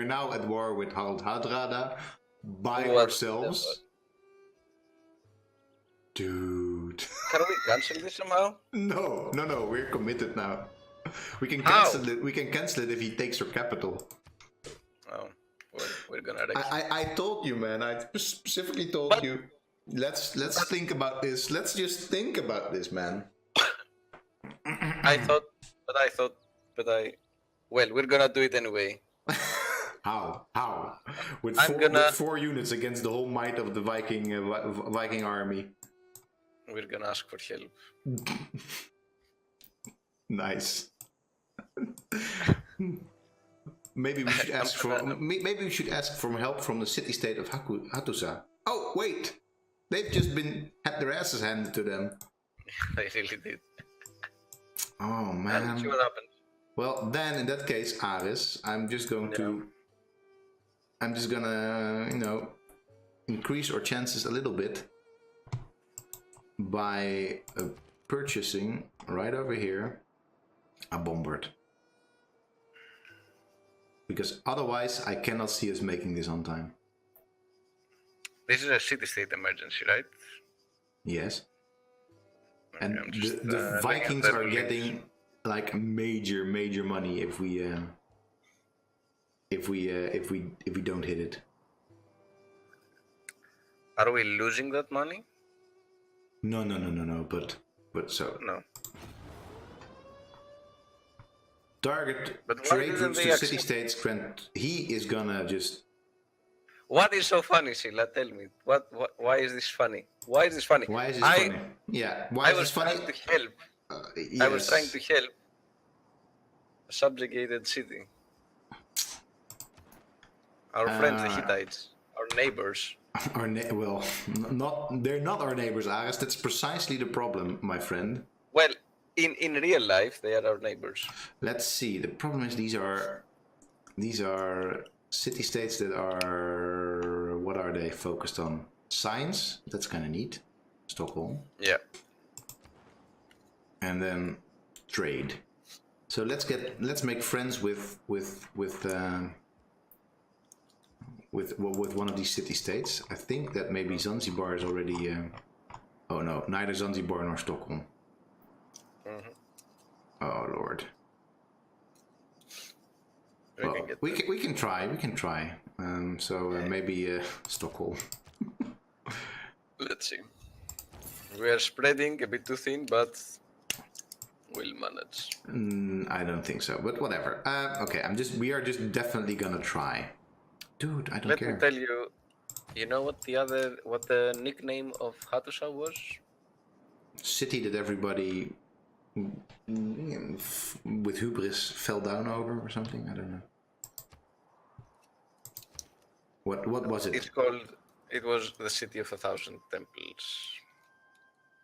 now at war with Harald Hardrada by ourselves. Dude. Can we cancel this somehow? No, we're committed now. We can cancel it. We can cancel it if he takes your capital. Oh, we're gonna. I told you, man. I specifically told you. Let's think about this. Let's just think about this, man. Well, we're gonna do it anyway. How? With 4 units against the whole might of the Viking army. We're gonna ask for help. Nice. Maybe we should ask for help from the city-state of Hattusa. Oh wait, they've just had their asses handed to them. They really did. Oh man. Let's see what happens. Well, then in that case, Aris, I'm just gonna, increase our chances a little bit by purchasing right over here a bombard. Because otherwise, I cannot see us making this on time. This is a city-state emergency, right? Yes. Okay, And the Vikings are getting like major money if we don't hit it. Are we losing that money? No. But so no. Target trade routes to city-states. He is gonna just. What is so funny, Sheila? Tell me. Why is this funny? Why is this funny? Yeah. Why is this funny? To help. Yes. I was trying to help a subjugated city. Our friends, the Hittites, our neighbors. They're not our neighbors, Aris. That's precisely the problem, my friend. Well, in real life, they are our neighbors. Let's see. The problem is these are city-states that are, what are they focused on? Science. That's kind of neat. Stockholm. Yeah. And then trade. So let's make friends with one of these city-states. I think that maybe Zanzibar is already. Oh no, neither Zanzibar nor Stockholm. Mm-hmm. Oh Lord. We can try. Maybe Stockholm. Let's see. We are spreading a bit too thin, but we'll manage. I don't think so, but whatever. Okay, we are just definitely gonna try. Dude, I don't care. Let me tell you, you know what the nickname of Hattusa was? City that everybody with hubris fell down over or something? I don't know. What was it? It was the city of 1,000 temples.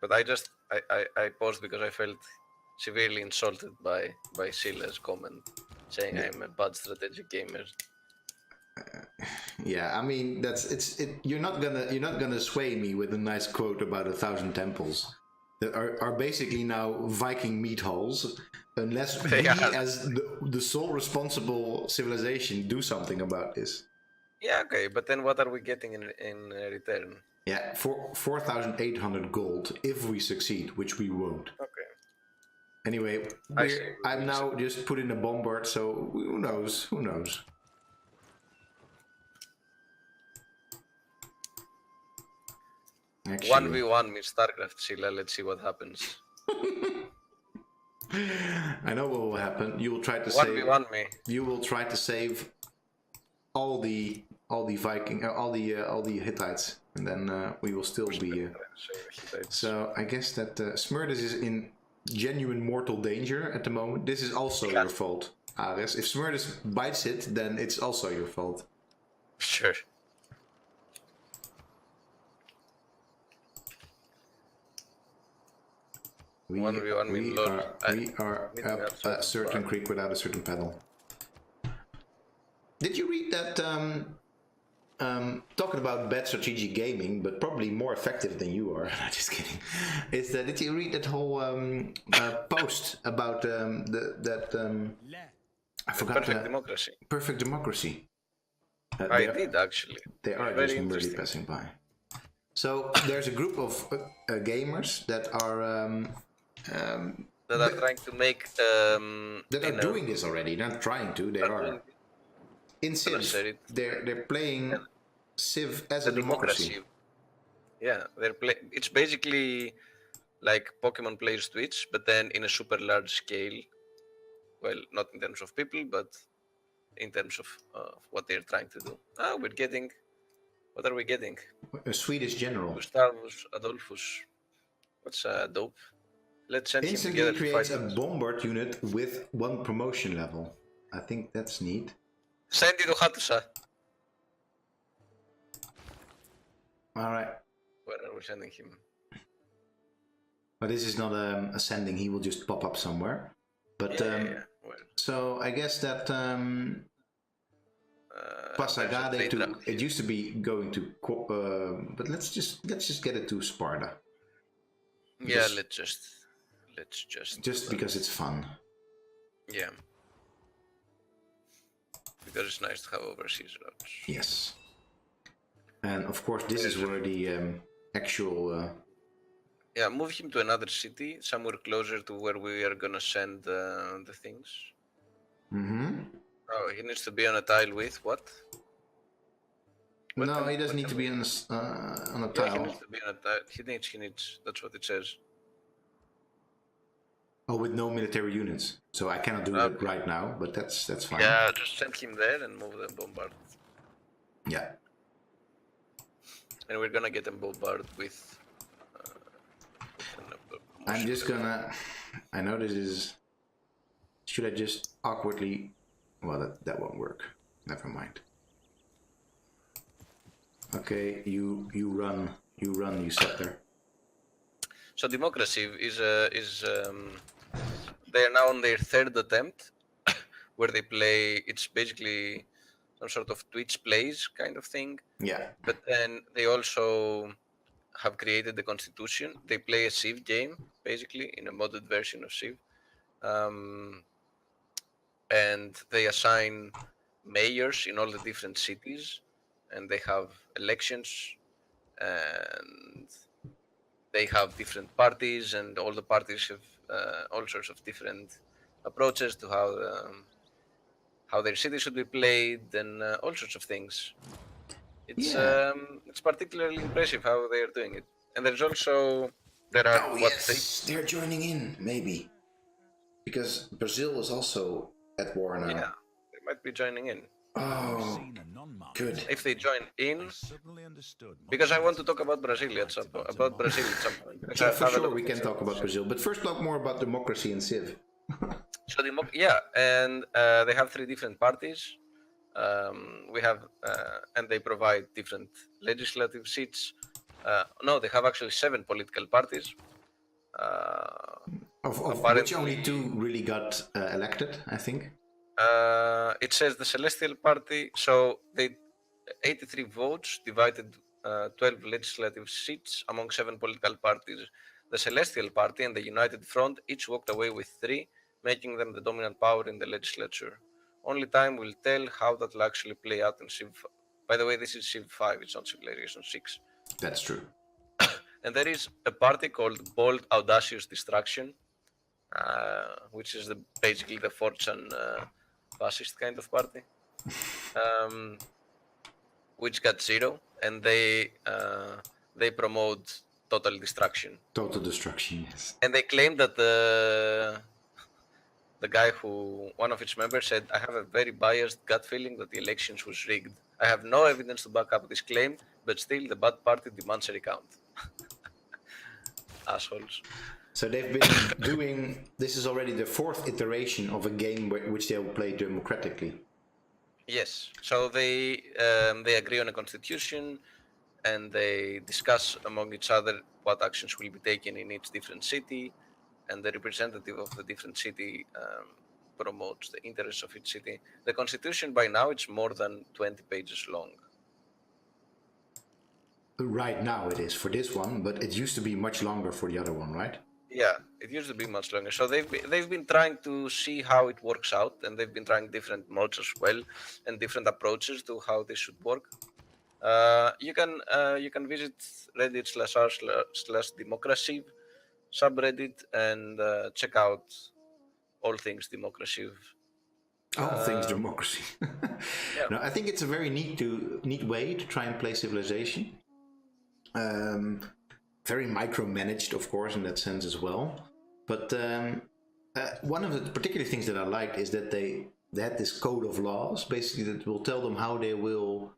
But I paused because I felt severely insulted by Sheila's comment, saying I'm a bad strategic gamer. Yeah, I mean you're not gonna sway me with a nice quote about 1,000 temples that are basically now Viking meat halls, unless we as the sole responsible civilization do something about this. Yeah, okay, but then what are we getting in return? Yeah, 4,800 gold if we succeed, which we won't. Okay. Anyway, I'm now just put in a bombard, so who knows? Actually, 1v1 means StarCraft, Sheila. Let's see what happens. I know what will happen. You will try to 1v1 me. You will try to save all the Hittites, and then we will still be. So I guess that Smerdis is in genuine mortal danger at the moment. This is also your fault, Aris. If Smerdis bites it, then it's also your fault. Sure. We are up a certain creek without a certain pedal. Did you read that? Talking about bad strategic gaming, but probably more effective than you are. Just kidding. Did you read that whole post about I forgot. Perfect democracy. Perfect democracy. I did actually. They are very just merely passing by. So there's a group of gamers that are trying to make that are doing this already. Not trying to. They are in Civ. They're playing Civ as a democracy. Yeah, it's basically like Pokemon Players Twitch, but then in a super large scale. Well, not in terms of people, but in terms of what they're trying to do. We're getting. What are we getting? A Swedish general. Gustavus Adolphus. What's dope? Let's send him together to fight. Creates a bombard unit with 1 promotion level. I think that's neat. Send it to Hatusa. Alright. Where are we sending him? But this is not a sending, he will just pop up somewhere. But Well. So I guess that Pasagade to it used to be going to but let's just get it to Sparta. Yeah, let's just because it's fun. Yeah. Because it's nice to have overseas routes. Yes. And of course this is where the actual yeah, move him to another city, somewhere closer to where we are gonna send the things. Oh, he needs to be on a tile with what? No, he doesn't need to be on a tile. Yeah, he needs to be on a tile. He needs. That's what it says. Oh, with no military units. So I cannot do it right now, but that's fine. Yeah, just send him there and move them bombard. Yeah. And we're gonna get them bombarded with. I'm just gonna. I know this is. Should I just awkwardly? Well, that won't work. Never mind. Okay, you run. You settler. So democracy is they are now on their 3rd attempt, where they play. It's basically some sort of Twitch plays kind of thing. Yeah. But then they also have created the constitution. They play a Civ game, basically, in a modded version of Civ. And they assign mayors in all the different cities, and they have elections, and they have different parties, and all the parties have all sorts of different approaches to how their city should be played, and all sorts of things. It's particularly impressive how they are doing it. And there's also they're joining in, maybe, because Brazil is also at war now. Yeah, they might be joining in. Oh, good. If they join in, because I want to talk about Brazil at some point. Yeah, for sure, we can talk about Brazil. But first, talk more about democracy and Civ. So and they have 3 different parties. We have, and they provide different legislative seats. No, they have actually 7 political parties. Of which only 2 really got elected, I think. It says the Celestial Party, so they 83 votes divided 12 legislative seats among 7 political parties. The Celestial Party and the United Front each walked away with 3, making them the dominant power in the legislature. Only time will tell how that will actually play out in Civ. By the way, this is Civ 5, it's not Civilization 6. That's true. And there is a party called Bold Audacious Destruction, which is basically the Fortune fascist kind of party, which got 0, and they promote total destruction. Total destruction, yes. And they claim that the guy one of its members said, I have a very biased gut feeling that the elections was rigged. I have no evidence to back up this claim, but still the bad party demands a recount. Assholes. So they've been doing, this is already the 4th iteration of a game which they will play democratically. Yes, so they agree on a constitution, and they discuss among each other what actions will be taken in each different city, and the representative of the different city promotes the interests of each city. The constitution by now it's more than 20 pages long. Right now it is for this one, but it used to be much longer for the other one, right? Yeah, it used to be much longer. So they've been trying to see how it works out, and they've been trying different modes as well, and different approaches to how this should work. You can visit Reddit/r/democracy subreddit and check out all things democracy. All things democracy. Yeah. No, I think it's a very neat way to try and play Civilization. Very micromanaged, of course, in that sense as well. But one of the particular things that I liked is that they had this code of laws, basically, that will tell them how they will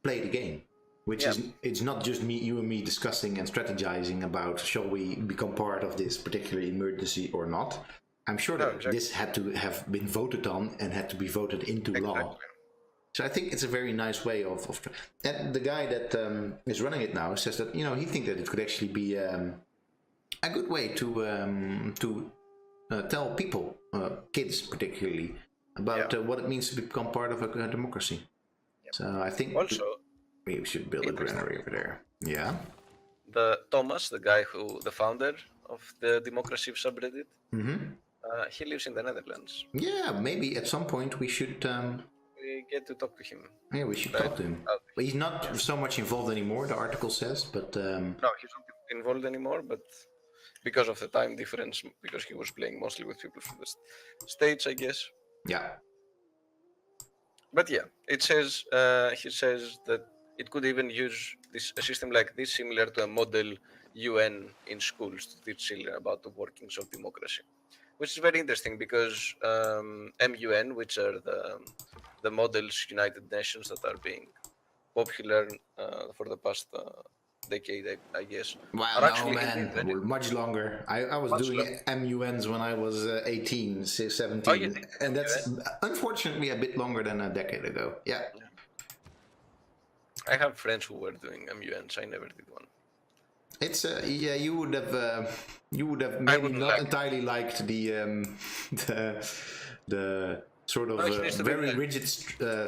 play the game. Which is, it's not just you and me discussing and strategizing about shall we become part of this particular emergency or not. I'm sure that this had to have been voted on and had to be voted into law. So I think it's a very nice way of and the guy that is running it now says that he thinks that it could actually be a good way to tell people, kids particularly, about what it means to become part of a democracy. So I think also we should build a granary over there. Yeah. The Thomas, the guy the founder of the democracy subreddit, he lives in the Netherlands. Yeah, maybe at some point we should. We get to talk to him. Yeah, we should talk to him. But he's not so much involved anymore, the article says, but... No, he's not involved anymore, but because of the time difference, because he was playing mostly with people from the States, I guess. Yeah. But yeah, it says, he says that it could even use a system like this, similar to a model UN in schools to teach children about the workings of democracy. Which is very interesting because MUN, which are the models United Nations that are being popular for the past decade, I guess. Wow, no, man, much longer. I was doing MUNs when I was 18, 17, and that's unfortunately a bit longer than a decade ago. Yeah. I have friends who were doing MUNs. I never did one. It's you would have maybe not entirely liked the sort of very rigid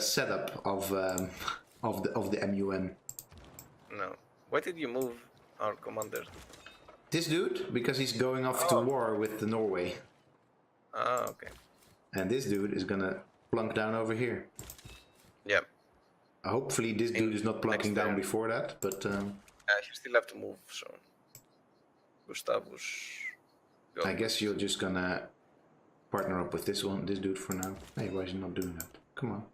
setup of the MUN. No. Why did you move our commander? This dude, because he's going off to war with Norway. Ah, okay. And this dude is gonna plunk down over here. Yeah. Hopefully this dude is not plunking down before that, but... you still have to move, so... Gustavus... I guess you're just gonna partner up with this dude for now. Hey, why is he not doing that? Come on.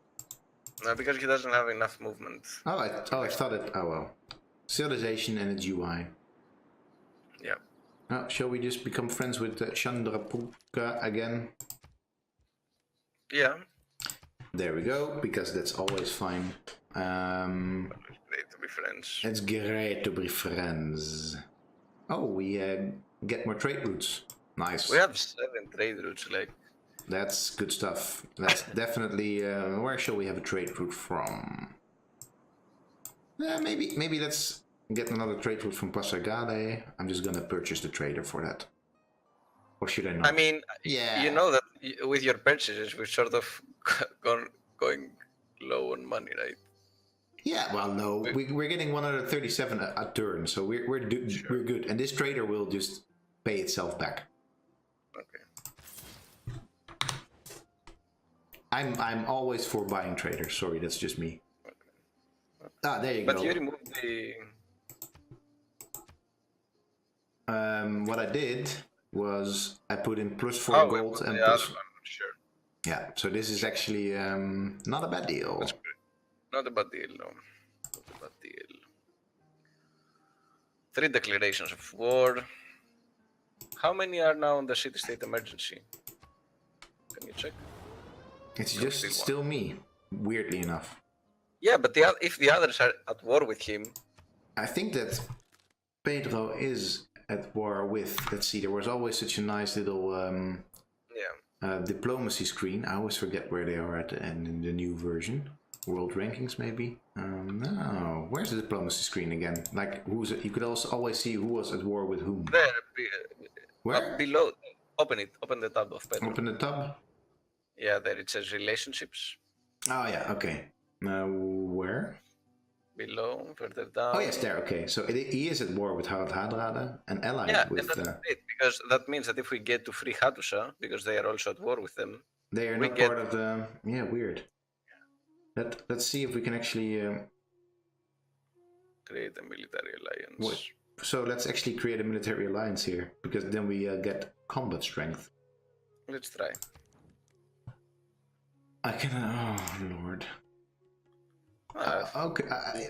No, because he doesn't have enough movement. Oh, I thought it... Oh, well. Civilization and its UI. Yeah. Oh, shall we just become friends with Chandrapulka again? Yeah. There we go, because that's always fine. It's great to be friends. It's great to be friends. Oh, we get more trade routes. Nice. We have 7 trade routes, like... That's good stuff. That's definitely... where shall we have a trade route from? Maybe let's get another trade route from Pasargade. I'm just gonna purchase the trader for that. Or should I not? I mean, yeah. You know that with your purchases, we're sort of going low on money, right? Yeah, well, no, we're getting 137 a turn, so we're good, and this trader will just pay itself back. Okay. I'm always for buying traders. Sorry, that's just me. Okay. Ah, there you go. But you removed the... What I did was I put in +4 gold and plus... Sure. Yeah, so this is actually not a bad deal. That's good. Not a bad deal, no. Not a bad deal. 3 declarations of war. How many are now on the city-state emergency? Can you check? It's just still me, weirdly enough. Yeah, but if the others are at war with him... I think that Pedro is at war with... Let's see, there was always such a nice little diplomacy screen. I always forget where they are at the end in the new version. World rankings, maybe? No. Where's the diplomacy screen again? Like, you could also always see who was at war with whom. There. Where? Below. Open it. Open the tab of Pedro. Open the tab? Yeah, there it says relationships. Oh, yeah, okay. Where? below, further down. Oh yes, there. Okay, so he is at war with Harald Hadrada and allied Yeah, with. and that's great, because that means that if we get to free Hattusha, because they are also at war with them, They are we not get... part of the. Yeah, weird. Let's see if we can actually. Create a military alliance. What? So let's actually create a military alliance here, because then we get combat strength. Let's try. I can. Oh lord. Okay.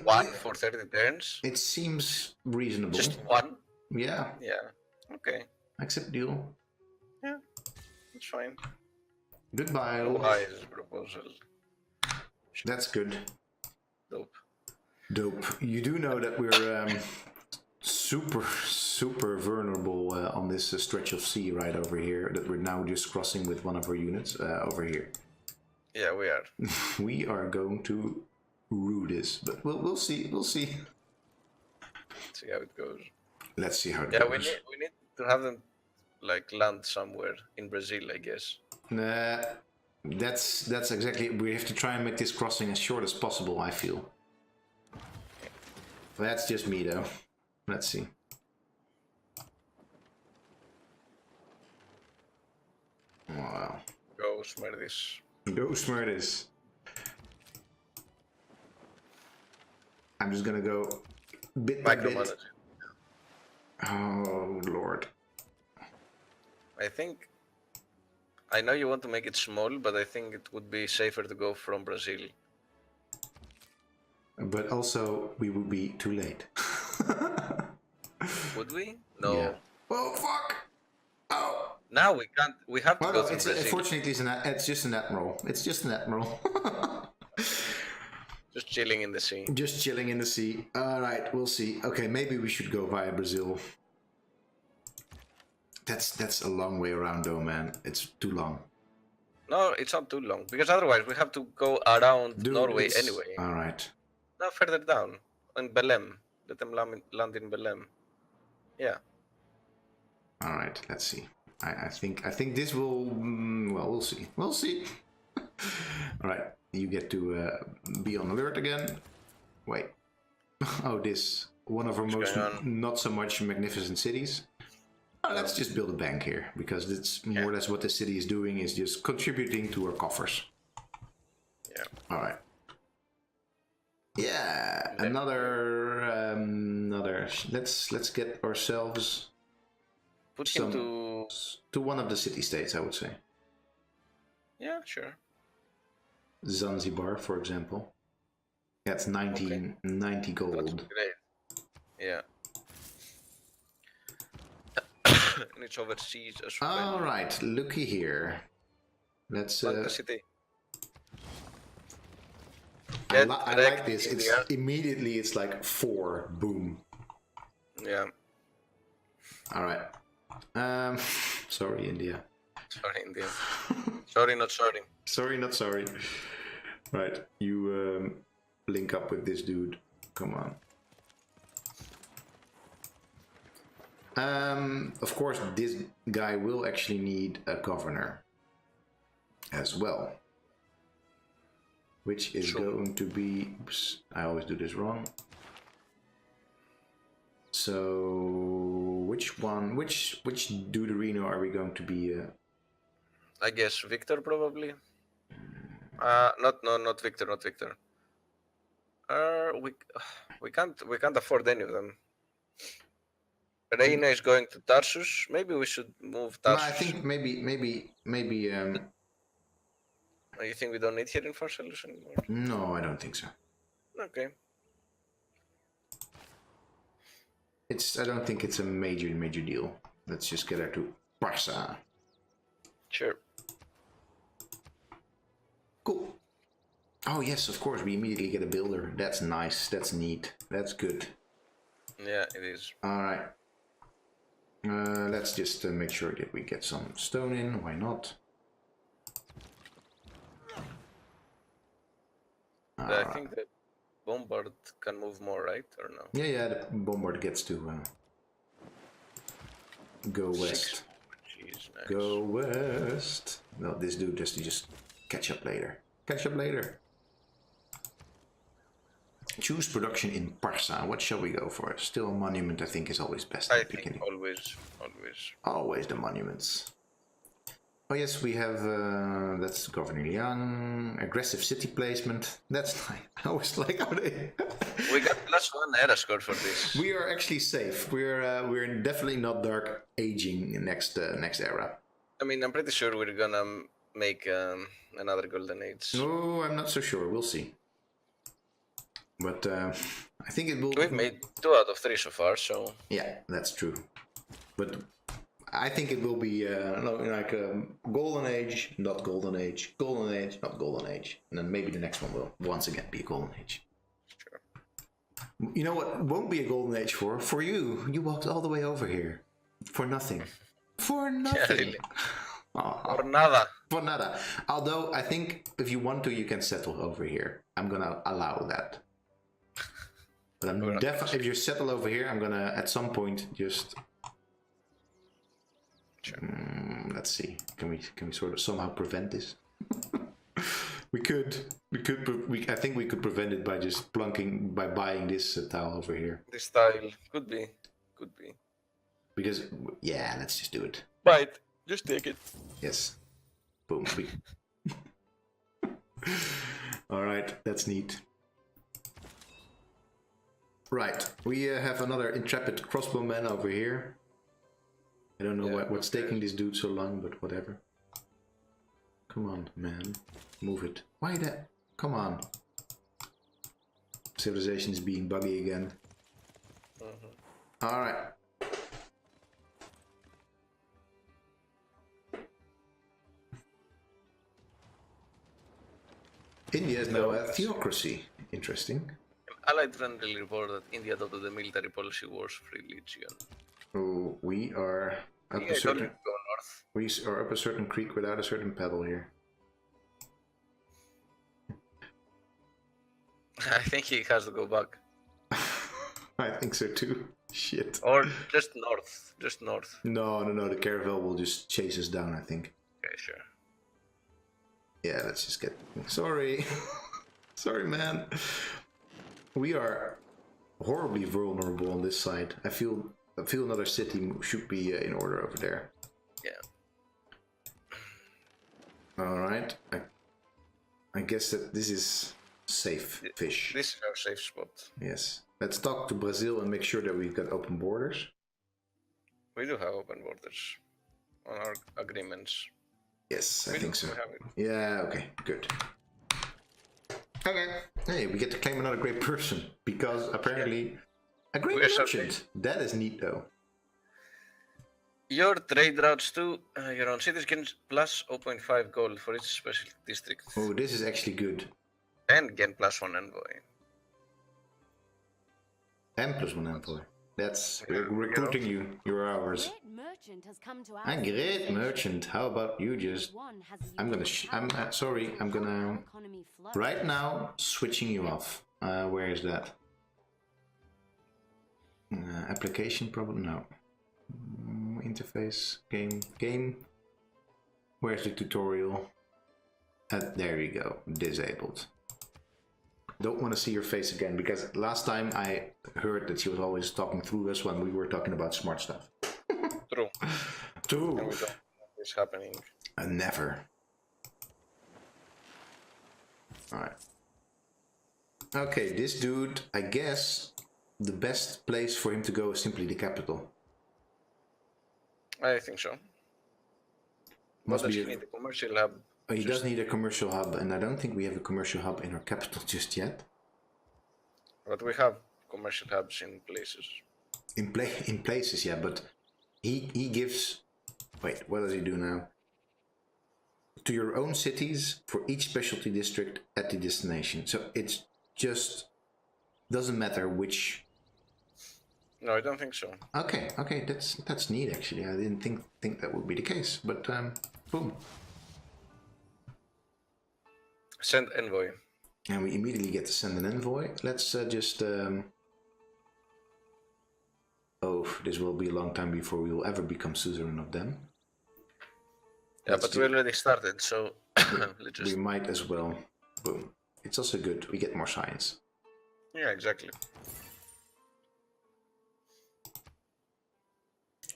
One for 30 turns. It seems reasonable. Just one. Yeah. Yeah. Okay. Accept deal. Yeah. It's fine. Goodbye. Wise proposal. That's good. Dope. Dope. You do know that we're super vulnerable on this stretch of sea right over here that we're now just crossing with one of our units over here. Yeah, we are. We are going to rue this, but we'll see. We'll see. See how it goes. Let's see how it goes. goes. Yeah, we need to have them like land somewhere in Brazil, I guess. That's exactly. We have to try and make this crossing as short as possible, I feel. That's just me though. Let's see. Wow. Go Smerdis. Go Smerdis. I'm just gonna go bit by bit. Oh lord. I know you want to make it small, but I think it would be safer to go from Brazil. But also, we would be too late. Would we? No. Yeah. Oh fuck! Oh. Now we can't. We have to go to Brazil. Unfortunately, it's just an admiral. It's just an admiral. Just chilling in the sea. Just chilling in the sea. All right, we'll see. Okay, maybe we should go via Brazil. That's a long way around, though, man. It's too long. No, it's not too long, because otherwise we have to go around Norway anyway. All right. No, further down in Belém. Let them land in Belém. Yeah. All right. Let's see. I think this will. Well, we'll see. We'll see. All right. You get to be on alert again. Wait. Oh, this one of our most not so much magnificent cities. Oh, let's just build a bank here, because it's more or less what the city is doing, is just contributing to our coffers. Yeah. All right. Yeah, another. Let's get ourselves. Put him to one of the city-states, I would say. Yeah, sure. Zanzibar, for example. That's 90 gold. That's great. Yeah. And it's overseas as well. All right, looky here. Let's. The city. I like this. It's immediately. It's like 4. Boom. Yeah. All right. Sorry, India. Sorry, India. Sorry, not sorry. Sorry, not sorry. Right, you link up with this dude. Come on. Of course, this guy will actually need a governor as well, which is going to be. Oops, I always do this wrong. So, which Deuterino are we going to be? I guess Victor probably. Not Victor, not Victor. We can't afford any of them. Reina is going to Tarsus. Maybe we should move Tarsus. No, I think maybe. You think we don't need here in Pharsalus anymore? No, I don't think so. Okay. I don't think it's a major deal. Let's just get her to Parsa. Sure. Cool. Oh yes, of course, we immediately get a builder. That's nice. That's neat. That's good. Yeah, it is. All right. Let's just make sure that we get some stone in. Why not? I think the bombard can move more, right? Or no? Yeah, the bombard gets to go west. Jeez, nice. Go west. No, this dude just catch up later. Catch up later. Choose production in Parsa. What shall we go for? Still a monument, I think, is always best. I think always. Always the monuments. Oh yes, we have, that's Governor Liang. Aggressive city placement. That's nice. I always like how they... We got +1 era score for this. We are actually safe. We're definitely not dark aging next era. I mean, I'm pretty sure we're gonna make another golden age. Oh, I'm not so sure. We'll see. But I think it will... We've made 2 out of 3 so far, so... Yeah, that's true. But I think it will be like golden age, not golden age, golden age, not golden age. And then maybe the next one will once again be a golden age. Sure. You know what won't be a golden age for? For you. You walked all the way over here. For nothing. For nothing. Yeah, really. Oh. For nada. For nada. Although I think if you want to, you can settle over here. I'm gonna allow that. But I'm definitely, if you settle over here, I'm gonna at some point just... Sure. Let's see. Can we sort of somehow prevent this? we could. I think we could prevent it by just by buying this tile over here. This tile could be. Because yeah, let's just do it. Buy it. Just take it. Yes. Boom. All right, that's neat. Right, we have another intrepid crossbowman over here. I don't know what's taking this dude so long, but whatever. Come on, man. Move it. Why that? Come on. Civilization is being buggy again. Alright. India is now a theocracy. Interesting. Allied friendly report that India adopted the military policy wars religion. Oh, we are up a certain... We are up a certain creek without a certain pedal here. I think he has to go back. I think so too. Shit. Or just north. Just north. No, the caravel will just chase us down, I think. Okay, sure. Yeah, let's just get... Sorry. Sorry, man. We are horribly vulnerable on this side. I feel another city should be in order over there. Yeah. Alright. I guess that this is safe fish. This is our safe spot. Yes. Let's talk to Brazil and make sure that we've got open borders. We do have open borders on our agreements. Yes, I think so. Yeah, okay, good. Okay. Hey, we get to claim another great person because apparently a great merchant. That is neat though. Your trade routes to your own cities gain plus 0.5 gold for each special district. Oh, this is actually good. And gain +1 envoy. And +1 envoy. That's we're recruiting you. You're ours. A great merchant. How about you just? I'm gonna right now switching you off. Where is that? Application problem? No. Interface game. Where's the tutorial? There we go. Disabled. Don't want to see your face again because last time I heard that she was always talking through us when we were talking about smart stuff. True. True. And we don't know what's happening. Never. Alright. Okay, this dude, I guess the best place for him to go is simply the capital. I think so. Must be need a commercial hub. He does need a commercial hub, and I don't think we have a commercial hub in our capital just yet. But we have commercial hubs in places. In places, yeah, but he gives... Wait, what does he do now? To your own cities for each specialty district at the destination. So it's just... doesn't matter which... No, I don't think so. Okay, that's neat actually. I didn't think that would be the case, but boom. Send envoy. And we immediately get to send an envoy. Let's just... Oh, this will be a long time before we will ever become suzerain of them. Yeah, but we already started, so we might as well. Boom. It's also good. We get more science. Yeah, exactly.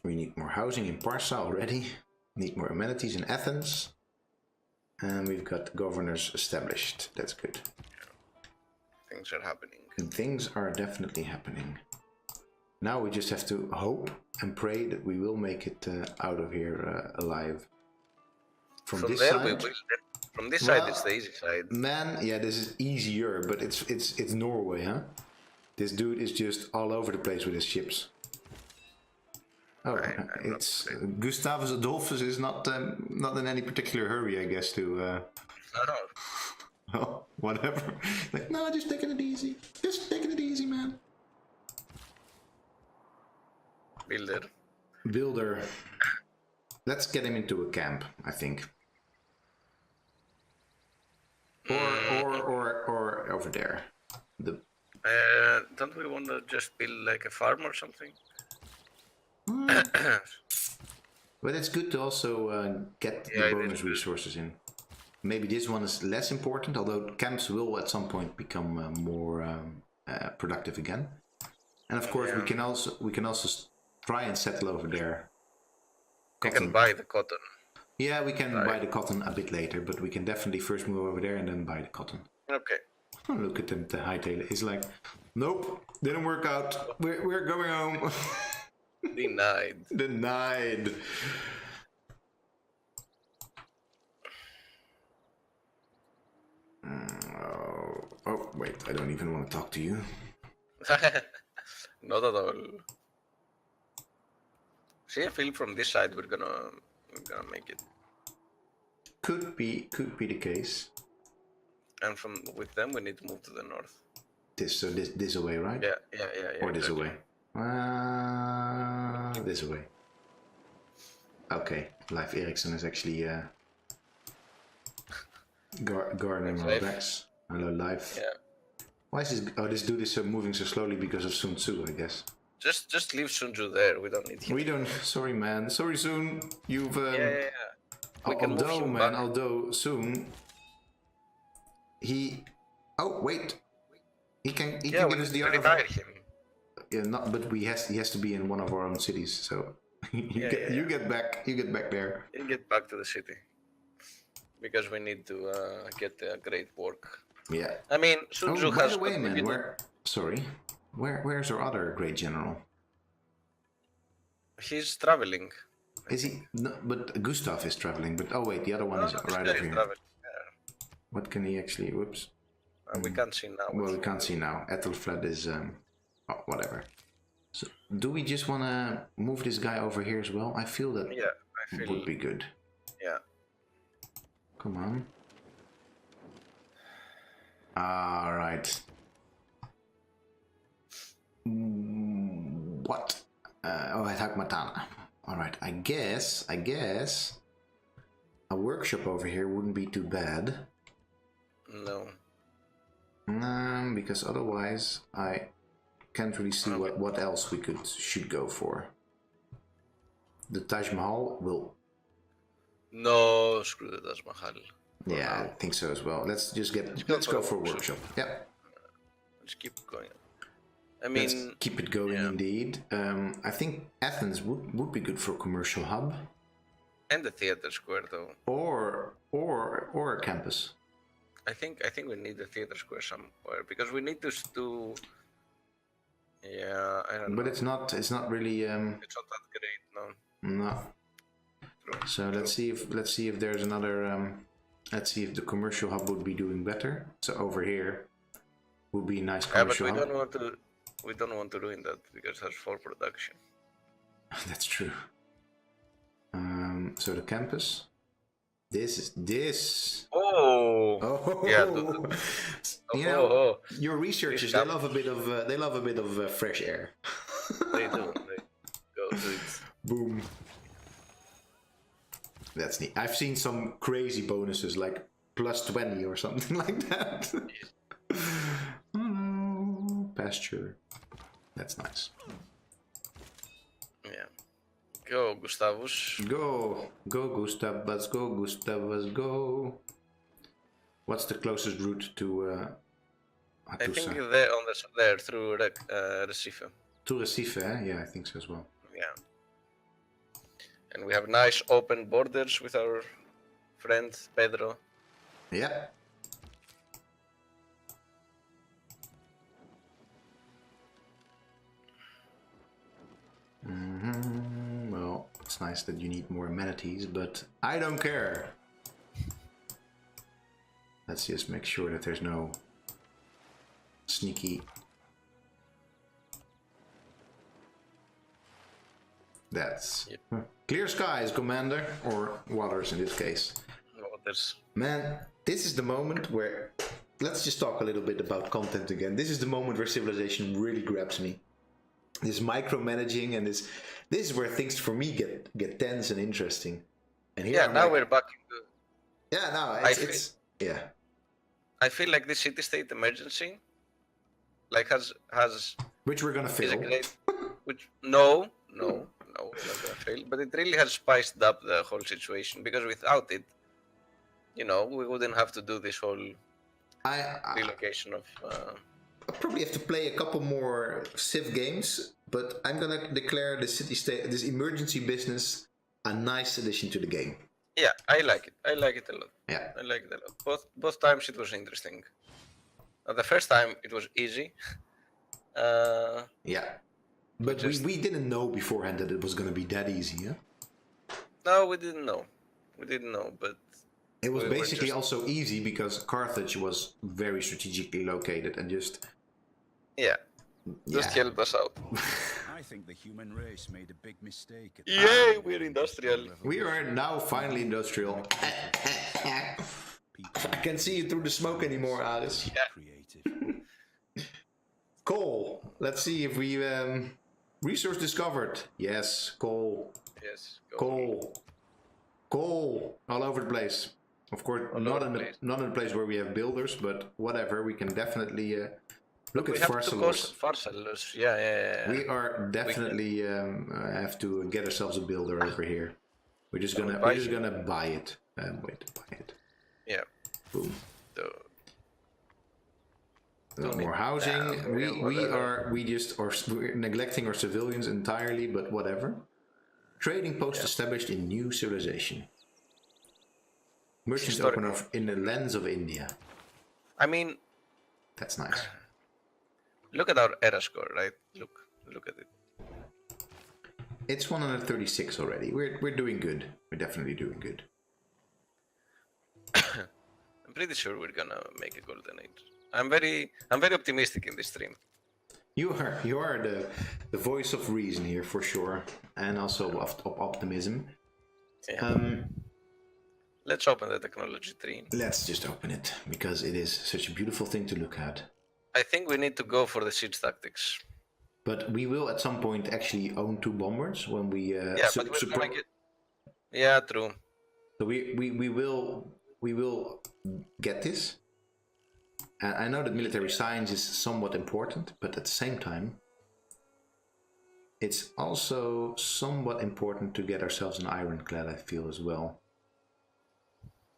We need more housing in Parsa already. Need more amenities in Athens. And we've got governors established. That's good. Things are happening. And things are definitely happening. Now we just have to hope and pray that we will make it out of here alive. From this there, side, we will. From this side, it's the easy side. Man, yeah, this is easier, but it's Norway, huh? This dude is just all over the place with his ships. Oh, it's Gustavus Adolphus is not in any particular hurry, I guess, to. No. Oh, whatever. Like, no, just taking it easy. Just taking it easy, man. Builder. Let's get him into a camp, I think. Or over there. Don't we want to just build like a farm or something? But it's good to also get the bonus resources in. Maybe this one is less important, although camps will at some point become more productive again. And of course, we can also try and settle over there. We can buy the cotton. Yeah, we can buy the cotton a bit later, but we can definitely first move over there and then buy the cotton. Okay. Oh, look at him, the hightail. He's like, nope, didn't work out. We're going home. Denied. Denied. Oh, wait, I don't even want to talk to you. Not at all. See, I feel from this side we're gonna make it. Could be the case. And with them we need to move to the north. This away, right? Yeah. Or this away. This way. Okay, Leif Erikson is actually gardening our backs. Hello, Leif. Yeah. Why is this? Oh, this dude is moving so slowly because of Sun Tzu, I guess. Just leave Sun Tzu there. We don't need him. We don't. Sorry, man. Sorry, Sun. You've. Yeah. We can move him back. Although Sun. He. Oh wait. He can give us the other. Him. Yeah, but he has to be in one of our own cities. So you get back there. You get back to the city because we need to get a great work. Yeah. I mean, Sun Tzu has. By the way, man, where's our other great general? He's traveling. Is he? No, but Gustav is traveling. But oh wait, the other one is right over here. What can he actually? Whoops. We can't see now. Well, we can't see now. Ethelfled is oh, whatever. So, do we just want to move this guy over here as well? I feel that would be good. Yeah. Come on. All right. What? Hakmatana. All right. I guess a workshop over here wouldn't be too bad. No. Because otherwise I can't really see what else we should go for. The Taj Mahal will. No, screw the Taj Mahal. Yeah, I think so as well. Let's go for a workshop. Yeah. Let's keep going. I mean, let's keep it going indeed. I think Athens would be good for a commercial hub. And the theater square though. Or a campus. I think we need the theater square somewhere because we need to do. Yeah, I don't know. But it's not really. It's not that great, no. No. True. So let's see if there's another. Let's see if the commercial hub would be doing better. So over here would be a nice commercial hub. Yeah, but we don't want to ruin that because that's for production. That's true. So the campus. This. Oh. Yeah. Your researchers they love a bit of fresh air. They do. They go do it. Boom. That's neat. I've seen some crazy bonuses like +20 or something like that. Pasture. That's nice. Yeah. Go, Gustavus. Go, Gustav. Let's go, Gustav. Let's go. What's the closest route to? I think they're on there through Recife. To Recife, eh? Yeah, I think so as well. Yeah. And we have nice open borders with our friend Pedro. Yeah. Well, it's nice that you need more amenities, but I don't care. Let's just make sure that there's no sneaky... That's... Yep. Clear skies, Commander, or waters in this case. Waters. Man, this is the moment where... Let's just talk a little bit about content again. This is the moment where Civilization really grabs me. This micromanaging and this is where things for me get tense and interesting. And here yeah, now like, we're back. Yeah, now it's yeah. I feel like this city-state emergency, like has which we're gonna fail. Which no, we're not gonna fail. But it really has spiced up the whole situation because without it, we wouldn't have to do this whole relocation of. I'll probably have to play a couple more Civ games, but I'm gonna declare the city-state, this emergency business, a nice addition to the game. Yeah, I like it. I like it a lot. Yeah, I like it a lot. Both times it was interesting. The first time it was easy. Yeah, but we didn't know beforehand that it was gonna be that easy, yeah? No, we didn't know. But it was basically also easy because Carthage was very strategically located and just help us out. I think the human race made a big mistake. Yay, we're industrial. We are now finally industrial. I can't see you through the smoke anymore, Aris. Yeah. Coal. Let's see if we resource discovered. Yes, coal. Yes. Coal. All over the place. Of course, not in a place where we have builders, but whatever. We can definitely look at Pharsalos. Yeah. We are definitely have to get ourselves a builder over here. We're just gonna buy it. Wait, buy it. Yeah. Boom. More housing. We're neglecting our civilians entirely, but whatever. Trading post established in new civilization. Merchants open in the lands of India. I mean, that's nice. Look at our era score, right? Look at it. It's 136 already. We're doing good. We're definitely doing good. I'm pretty sure we're gonna make a golden age. I'm very optimistic in this stream. You are the voice of reason here for sure, and also of optimism. Yeah. Let's open the technology tree. Let's just open it because it is such a beautiful thing to look at. I think we need to go for the siege tactics. But we will at some point actually own 2 bombers when we but we're gonna get... Yeah, true. So we will get this. And I know that military science is somewhat important, but at the same time, it's also somewhat important to get ourselves an ironclad, I feel, as well.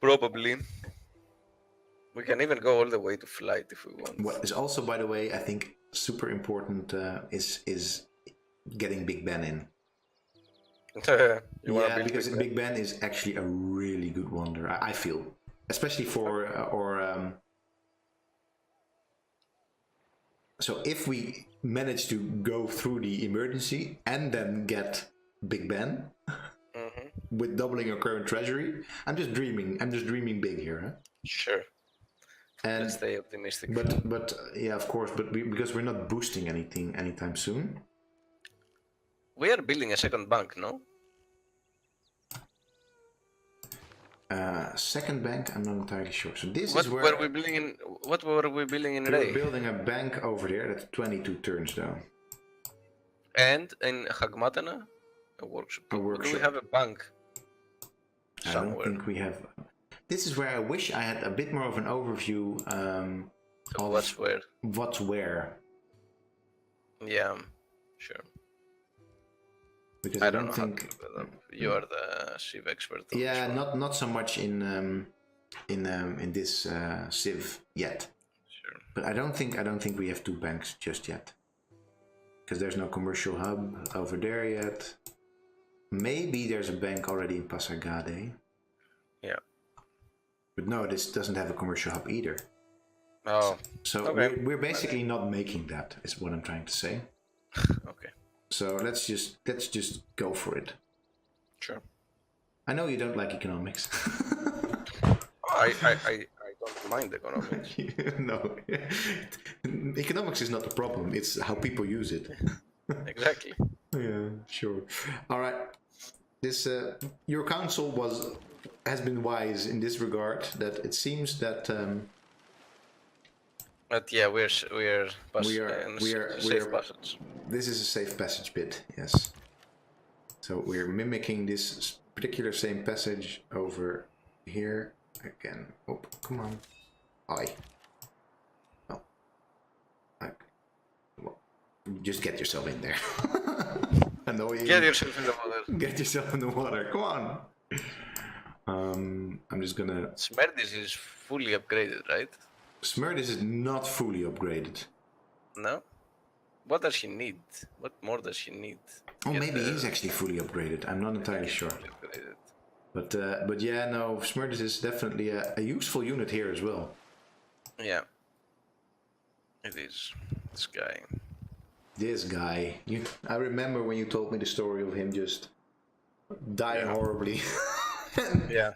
Probably. We can even go all the way to flight if we want. What is also, by the way, I think super important is getting Big Ben in. Because Big Ben is actually a really good wonder, I feel. Especially for so if we manage to go through the emergency and then get Big Ben with doubling our current treasury, I'm just dreaming big here. Huh? Sure. And let's stay optimistic. But yeah, of course. But because we're not boosting anything anytime soon. We are building a second bank, no? Second bank, I'm not entirely sure. So this is where what were we building in Ray? We're building a bank over there. That's 22 turns though. And in Hagmatana, a workshop. Do we have a bank somewhere? I don't think we have. This is where I wish I had a bit more of an overview of what's where. Yeah, sure. Because I don't think you are the Civ expert. Yeah, not so much in this Civ yet. Sure. But I don't think we have 2 banks just yet. Because there's no commercial hub over there yet. Maybe there's a bank already in Pasargade. Yeah. But no, this doesn't have a commercial hub either. Oh. So Okay. we're basically not making that, is what I'm trying to say. Okay. So let's just go for it. Sure. I know you don't like economics. I don't mind economics. No, economics is not the problem. It's how people use it. Exactly. Yeah, sure. All right. This your counsel has been wise in this regard. That it seems that But yeah, we're safe passage. this is a safe passage bit. Yes. So we're mimicking this particular same passage over here again. Oh, come on. Oh. Okay. Well, just get yourself in there. Annoying. Get yourself in the water. Get yourself in the water. Come on. I'm just gonna. Smerdis is fully upgraded, right? Smerdis is not fully upgraded. No? What does he need? What more does he need? Oh, maybe he's actually fully upgraded. I'm not entirely sure. Upgraded. But yeah, no, Smerdis is definitely a useful unit here as well. Yeah. It is. This guy. This guy. I remember when you told me the story of him just dying horribly. Yeah.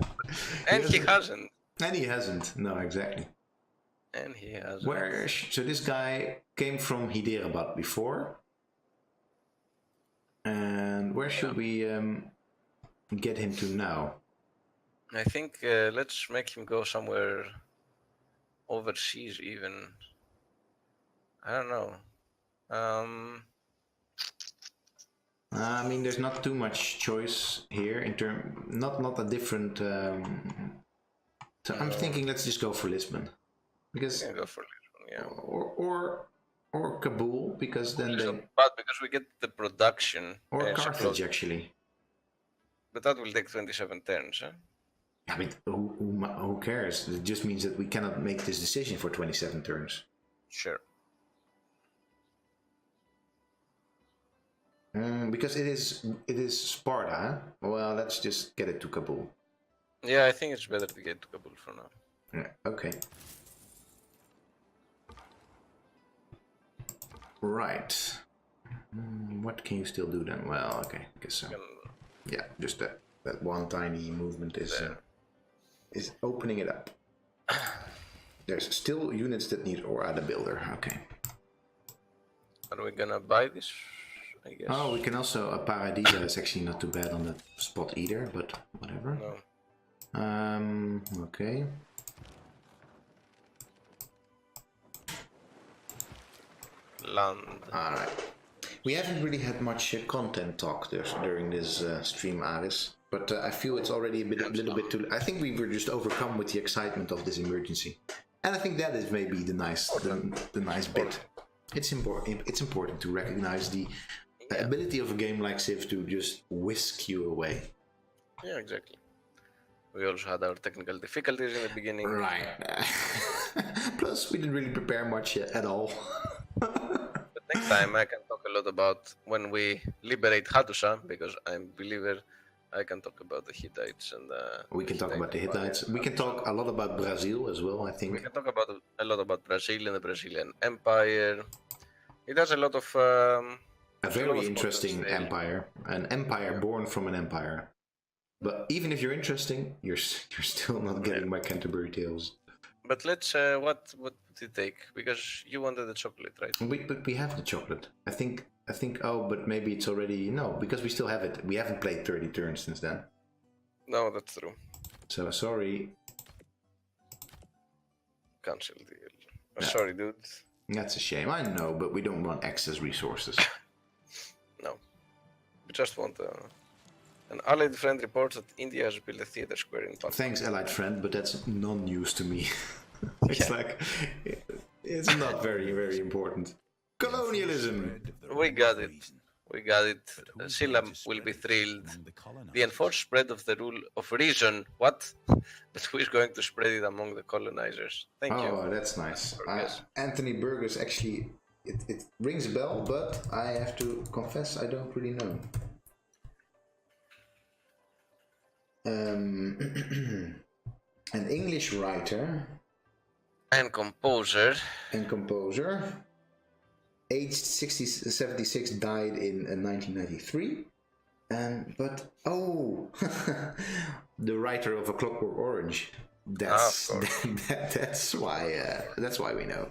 And he hasn't. And he hasn't. No, exactly. And he hasn't. So this guy came from Hyderabad before. And where should we get him to now? I think let's make him go somewhere overseas even. I don't know. I mean, there's not too much choice here in not a different. So I'm thinking let's just go for Lisbon, because We can go for Lisbon, yeah. or Kabul, because then It's they not bad because we get the production. or and Carthage supply. actually. But that will take 27 turns, huh? I mean, who cares? It just means that we cannot make this decision for 27 turns. Sure. Because it is Sparta. Huh? Well, let's just get it to Kabul. Yeah, I think it's better to get to Kabul for now. Yeah, okay. Right. What can you still do then? Well, okay, I guess so. Yeah, just that one tiny movement is opening it up. There's still units that need ore at the builder. Okay. Are we gonna buy this? I guess. Oh, we can also Paradisa is actually not too bad on that spot either, but whatever. No. Okay. Land. Alright. We haven't really had much content talk during this stream, Aris, but I feel it's already a little bit too. I think we were just overcome with the excitement of this emergency, and I think that is maybe the nice bit. It's important to recognize the ability of a game like Civ to just whisk you away. Yeah, exactly. We also had our technical difficulties in the beginning. Right. Plus, we didn't really prepare much at all. But next time I can talk a lot about when we liberate Hattusa, because I'm a believer. I can talk about the Hittites and we can talk about the Hittites. We can talk a lot about Brazil as well, I think. We can talk about a lot about Brazil and the Brazilian Empire. It has a lot of a very interesting empire, an empire born from an empire. But even if you're interesting, you're still not getting my Canterbury Tales. But let's what would it take? Because you wanted the chocolate, right? But we have the chocolate. I think. Oh, but maybe it's already because we still have it. We haven't played 30 turns since then. No, that's true. So sorry. Cancel deal. Yeah. Sorry, dude. That's a shame. I know, but we don't want excess resources. No, we just want an allied friend reports that India has built a theater square in Pakistan. Thanks, allied friend, but that's non-news to me. It's like it's not very, very important. Colonialism. We got it. We got it. Scylla will be thrilled. The enforced spread of the rule of reason. What? But who is going to spread it among the colonizers? Thank you. Oh, that's nice. Anthony Burgess, actually, it rings a bell, but I have to confess I don't really know. An English writer and composer, aged 76, died in 1993. But the writer of A Clockwork Orange. That's why we know.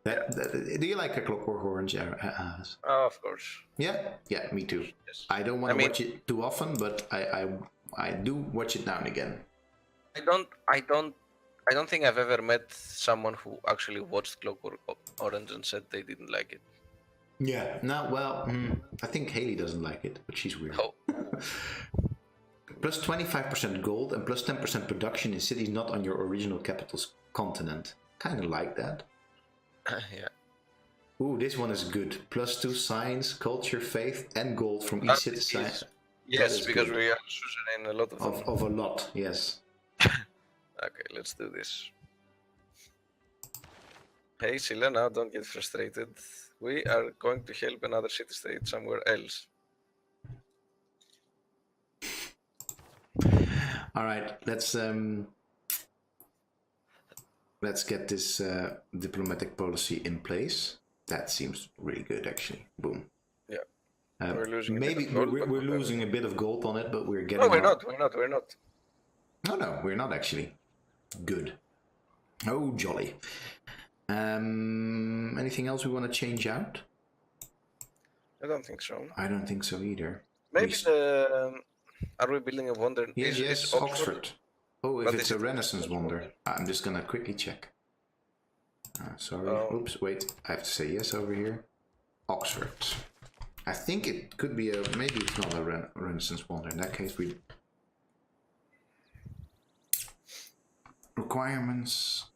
Do you like A Clockwork Orange? Of course. Yeah, me too. Yes. I don't want to watch it too often, but I do watch it now and again. I don't think I've ever met someone who actually watched Clockwork Orange and said they didn't like it. Yeah. No, well, I think Haley doesn't like it, but she's weird. Oh. Plus 25% gold and plus 10% production in cities not on your original capital's continent. Kind of like that. Yeah. Ooh, this one is good. Plus 2 science, culture, faith, and gold from each city. Yes, because we are choosing a lot of them. Of a lot, yes. Okay, let's do this. Hey, Scylla, now don't get frustrated. We are going to help another city-state somewhere else. All right, let's get this diplomatic policy in place. That seems really good, actually. Boom. Yeah. We're losing we're losing a bit of gold on it, but we're getting. No, we're not. No, we're not actually. Good. Oh, jolly. Anything else we want to change out? I don't think so. I don't think so either. Maybe are we building a wonder? Yes, Oxford. Oh, if it's a Renaissance wonder. I'm just gonna quickly check. Sorry. Oops, wait. I have to say yes over here. Oxford. I think it could be maybe it's not a Renaissance wonder. In that case, we... Requirements.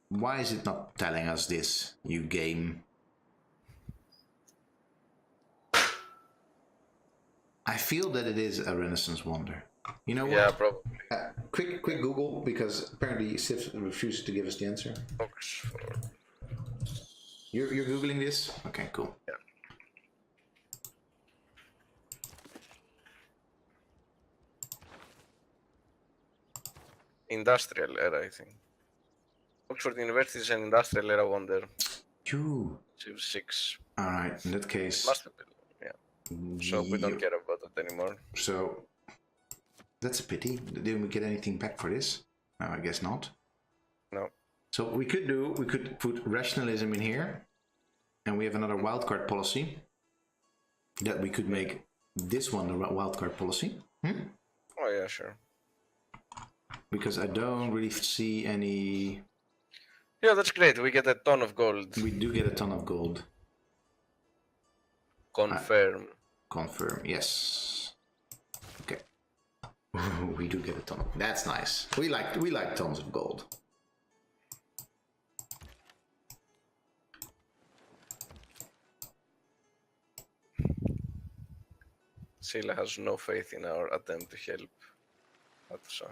Why is it not telling us this, you game? I feel that it is a Renaissance wonder. You know what? Yeah, probably. Quick Google, because apparently Civ refuses to give us the answer. Oxford. You're Googling this? Okay, cool. Yeah. Industrial era, I think. Oxford University is an industrial era wonder. Civ 6. Alright, in that case... Must have been, yeah. So we don't care about it anymore. So, that's a pity. Didn't we get anything back for this? No, I guess not. No. So we could put rationalism in here, and we have another wildcard policy. That we could make this one the wildcard policy. Oh yeah, sure. Because I don't really see any... Yeah, that's great. We get a ton of gold. We do get a ton of gold. Confirm. Confirm, yes. Okay. We do get a ton of... That's nice. We like tons of gold. Scylla has no faith in our attempt to help Atsa.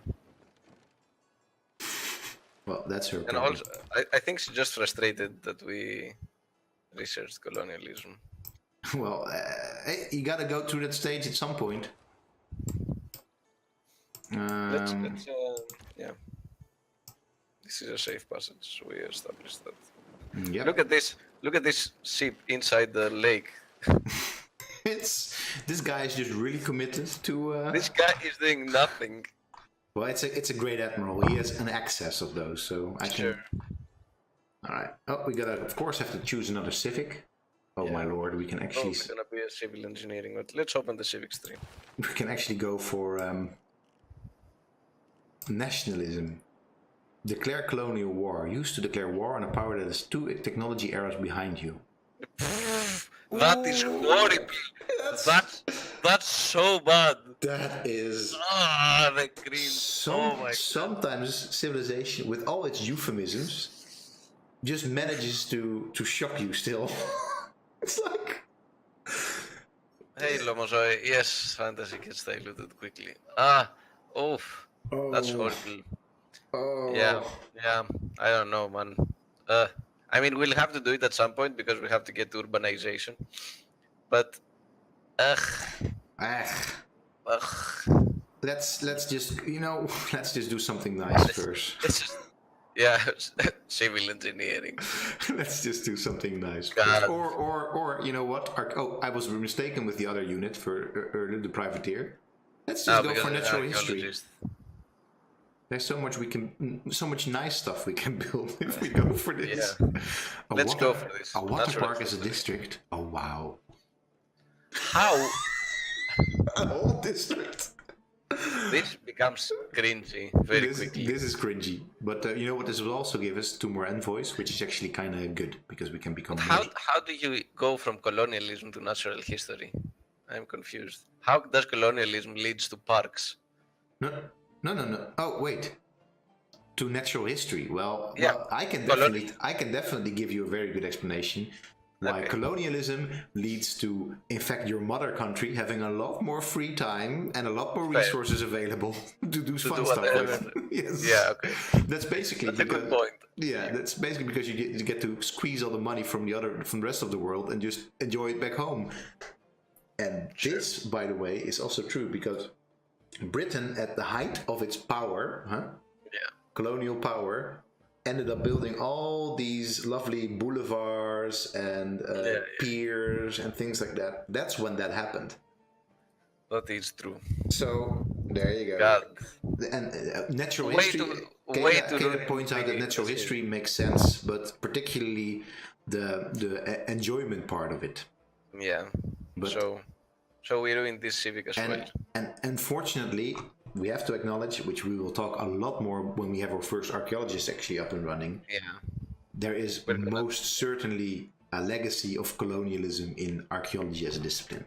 Well, that's her problem. And also, I think she's just frustrated that we researched colonialism. Well, you gotta go through that stage at some point. Let's yeah. This is a safe passage. We established that. Yep. Look at this. Look at this ship inside the lake. This guy is just really committed to. This guy is doing nothing. Well, it's a great admiral. He has an excess of those, so I can. All right. Oh, we gotta of course have to choose another civic. Oh my lord, we can actually. It's gonna be a civil engineering, but let's open the civic stream. We can actually go for nationalism. Declare colonial war. Used to declare war on a power that is 2 technology eras behind you. That is horrible. That's so bad. That is. The green. Sometimes civilization, with all its euphemisms, just manages to shock you still. It's like Hey, Lomozoy. Yes, fantasy gets diluted quickly. Oof. That's Oh, horrible. Yeah, oh. yeah. I don't know, man. I mean, we'll have to do it at some point because we have to get to urbanization. But, ugh, Ah. ugh. Let's just let's just do something nice first. It's just, yeah, civil engineering. Let's just do something nice God. first. Or you know what? I was mistaken with the other unit for the privateer. Let's just go for natural history. There's so much nice stuff we can build if we go for this. Yeah. Let's go for this. A water park as a district. Oh wow. How? A whole district. This becomes cringy very quickly. This is cringy, but you know what? This will also give us 2 more envoys, which is actually kind of good because we can become. How do you go from colonialism to natural history? I'm confused. How does colonialism leads to parks? No. Oh wait, to natural history. Well, I can definitely give you a very good explanation. Why colonialism leads to, in fact, your mother country having a lot more free time and a lot more resources available to do fun stuff with. Yes. Yeah, okay. That's basically a good point. Yeah, that's basically because you get to squeeze all the money from the rest of the world and just enjoy it back home. And this, by the way, is also true because Britain, at the height of its power, colonial power, ended up building all these lovely boulevards and piers and things like that. That's when that happened. That is true. So there you go. God. And natural history. Caleb points out that natural history makes sense, but particularly the enjoyment part of it. Yeah. But, so we ruined this civic as well. And unfortunately, we have to acknowledge, which we will talk a lot more when we have our first archaeologist actually up and running. Yeah. There is most certainly a legacy of colonialism in archaeology as a discipline.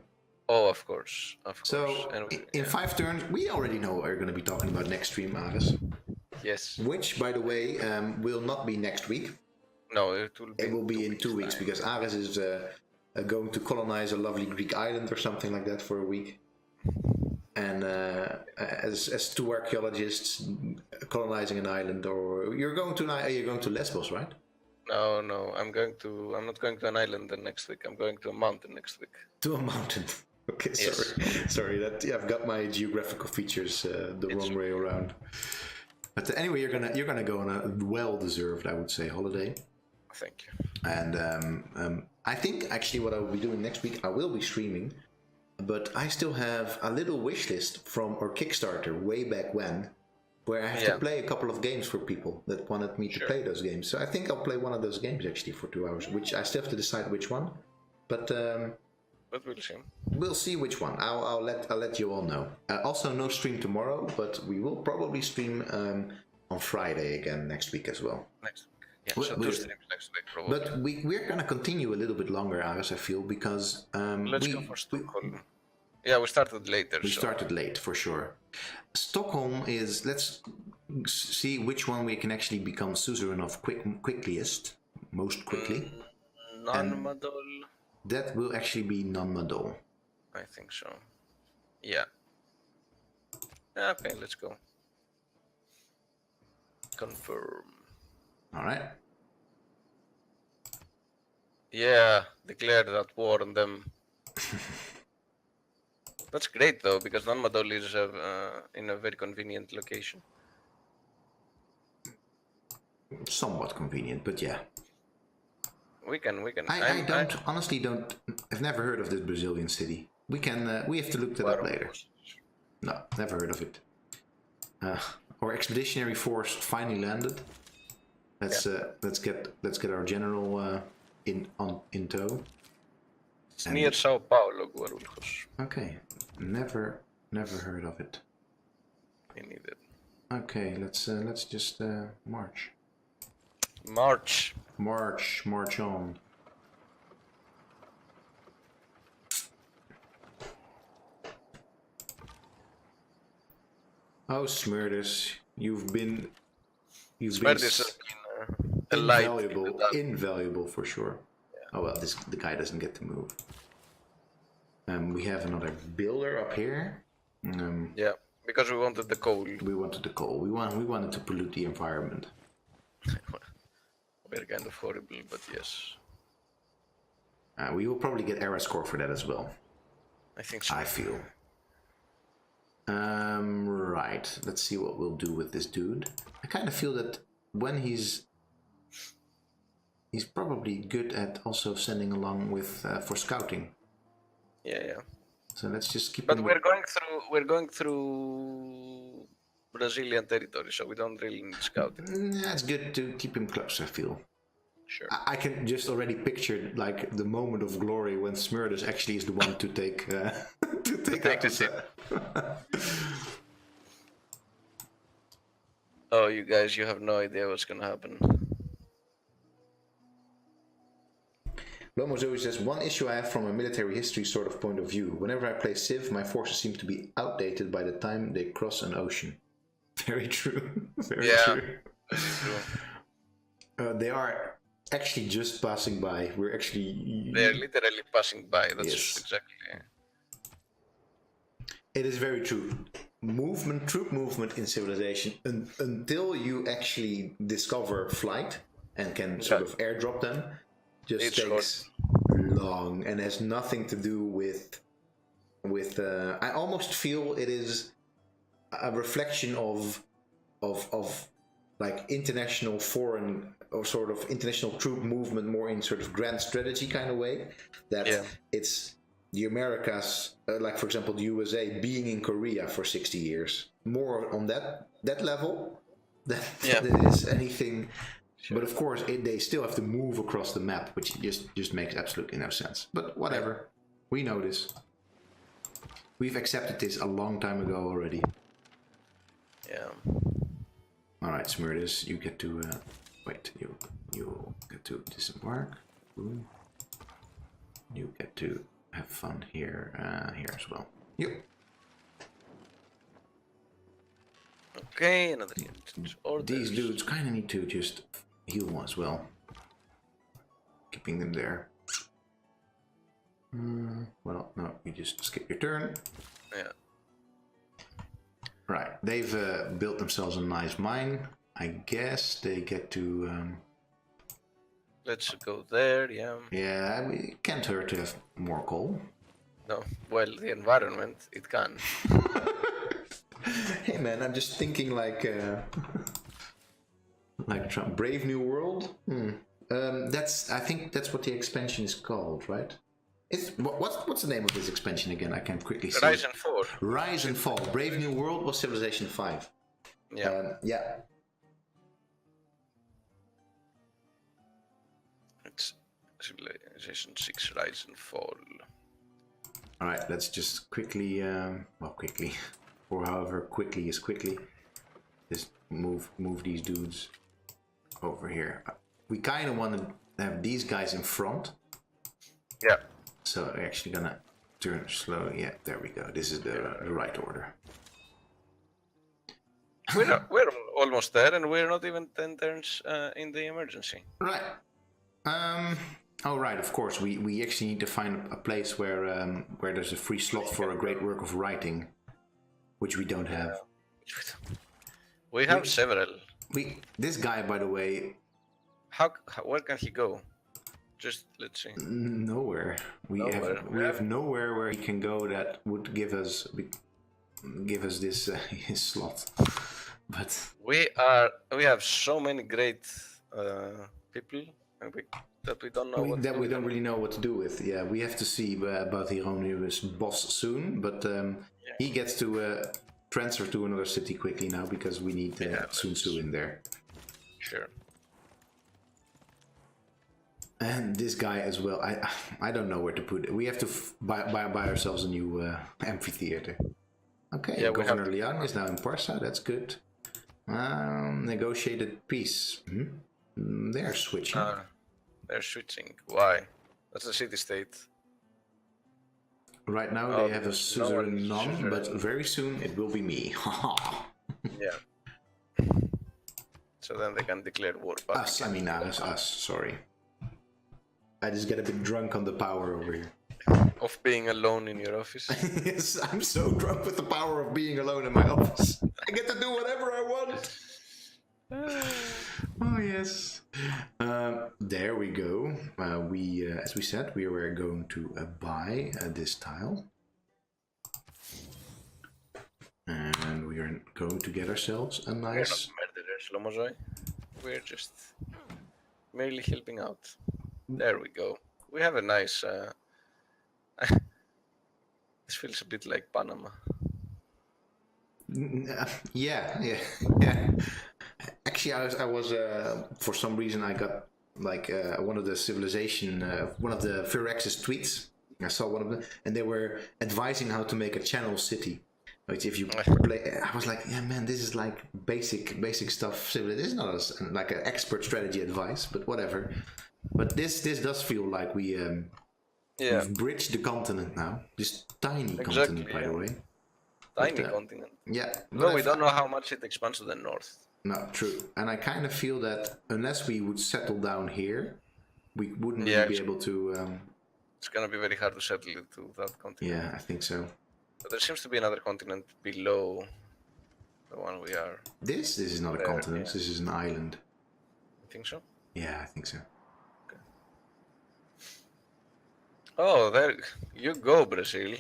Oh, of course. So, in 5 turns, we already know what we're going to be talking about next stream, Aris. Yes. Which, by the way, will not be next week. No, it will be in 2 weeks because Aris is going to colonize a lovely Greek island or something like that for a week. And as 2 archaeologists colonizing an island, or you're going to Lesbos, right? No, I'm not going to an island next week. I'm going to a mountain next week. To a mountain. Okay, sorry. That I've got my geographical features the wrong way around. But anyway, you're gonna go on a well-deserved, I would say, holiday. Thank you. And I think actually what I will be doing next week, I will be streaming. But I still have a little wish list from our Kickstarter way back when, where I have to play a couple of games for people that wanted me to play those games. So I think I'll play one of those games actually for 2 hours, which I still have to decide which one. But we'll see. We'll see which one. I'll let you all know. Also, no stream tomorrow, but we will probably stream on Friday again next week as well. Next week. Yeah, so 2 streams next week probably. But we're gonna continue a little bit longer, Aris, I feel, because let's go for Stockholm. Yeah, we started later. We started late for sure. Stockholm is. Let's see which one we can actually become suzerain of most quickly. Non-Madol. That will actually be non-Madol. I think so. Yeah. Okay, let's go. Confirm. All right. Yeah, declare that war on them. That's great though, because non-Madol is in a very convenient location. Somewhat convenient, but yeah. We can. I honestly don't. I've never heard of this Brazilian city. We have to look that up later. No, never heard of it. Our expeditionary force finally landed. Let's get our general in tow. It's near Sao Paulo, Guarulhos. Okay, never heard of it. Me neither. Okay, let's just march. March on. Oh, Smerdis, you've been invaluable for sure. Yeah. Oh well, the guy doesn't get to move. We have another builder up here. Yeah, because we wanted the coal. We wanted the coal. We wanted to pollute the environment. We're kind of horrible, but yes. We will probably get era score for that as well. I think so. I feel. Right. Let's see what we'll do with this dude. I kind of feel that when he's probably good at also sending along with for scouting. Yeah. So let's just keep. But we're going through Brazilian territory, so we don't really need scouting. Yeah, it's good to keep him close, I feel. Sure. I can just already picture like the moment of glory when Smurdus actually is the one to take out the set. Oh, you guys, you have no idea what's gonna happen. Lomo Zoe says, one issue I have from a military history sort of point of view. Whenever I play Civ, my forces seem to be outdated by the time they cross an ocean. Very true. Very true. They are actually just passing by. They're literally passing by. That's yes. Exactly. It is very true. Troop movement in Civilization, until you actually discover flight and can sort of airdrop them, just takes long and has nothing to do with. I almost feel it is a reflection of like international foreign or sort of international troop movement, more in sort of grand strategy kind of way. That it's the Americas, like for example the USA being in Korea for 60 years, more on that level than it is anything. Sure. But of course they still have to move across the map, which just makes absolutely no sense. But whatever, we know this. We've accepted this a long time ago already. Yeah. All right, Smurdus, you get to wait. You get to disembark. Ooh. You get to have fun here as well. Yep. Okay, another orders. These dudes kind of need to just heal as well. Keeping them there. Well, no, you just skip your turn. Yeah. Right, they've built themselves a nice mine. I guess they get to. Let's go there. Yeah. Yeah, it can't hurt to have more coal. No, well, the environment it can. Hey man, I'm just thinking like Trump. Brave New World. I think that's what the expansion is called, right? It's what's the name of this expansion again? I can quickly see. Rise and Fall. Rise and Fall. Brave New World was Civilization 5. Yeah. Yeah. It's Civilization 6 Rise and Fall. All right, let's just quickly, quickly, or however quickly is quickly, just move these dudes over here. We kind of want to have these guys in front. Yeah. So we're actually gonna turn slowly. Yeah, there we go. This is the right order. We're almost there, and we're not even 10 turns in the emergency. Right. Oh right, of course. We actually need to find a place where there's a free slot for a great work of writing, which we don't have. We have several. This guy, by the way. Where can he go? Just let's see. Nowhere. We have nowhere where he can go that would give us this his slot. But we have so many great people that we don't know we don't really know what to do with. Yeah, we have to see about Hieronymus' boss soon, but he gets to transfer to another city quickly now because we need Sun Tzu in there. Sure. And this guy as well. I don't know where to put it. We have to buy ourselves a new amphitheater. Okay, yeah, Governor Leon is now in Parsa. That's good. Negotiated peace. They're switching. They're switching. Why? That's a city-state. Right now they have a suzerain none, but very soon it will be me. Yeah. So then they can declare war. Us, I mean us, sorry. I just get a bit drunk on the power over here. of being alone in your office. Yes, I'm so drunk with the power of being alone in my office. I get to do whatever I want. Oh yes. There we go. As we said, we were going to buy this tile, and we are going to get ourselves a nice. We're not murderers, Lomozoi. We're just merely helping out. There we go. We have a nice. This feels a bit like Panama. Yeah. Actually, I was for some reason I got like one of the civilization, one of the Phyrex's tweets. I saw one of them, and they were advising how to make a channel city. Which if you play, I was like, yeah, man, this is like basic stuff. This is not like an expert strategy advice, but whatever. But this does feel like we've bridged the continent now. This tiny continent, by the way. Tiny continent. Yeah. No, we don't know how much it expands to the north. No, true. And I kind of feel that unless we would settle down here, we wouldn't be able to. It's gonna be very hard to settle it to that continent. Yeah, I think so. But there seems to be another continent below the one we are. This is not a continent. Yeah. This is an island. You think so? Yeah, I think so. Okay. Oh, there you go, Brazil.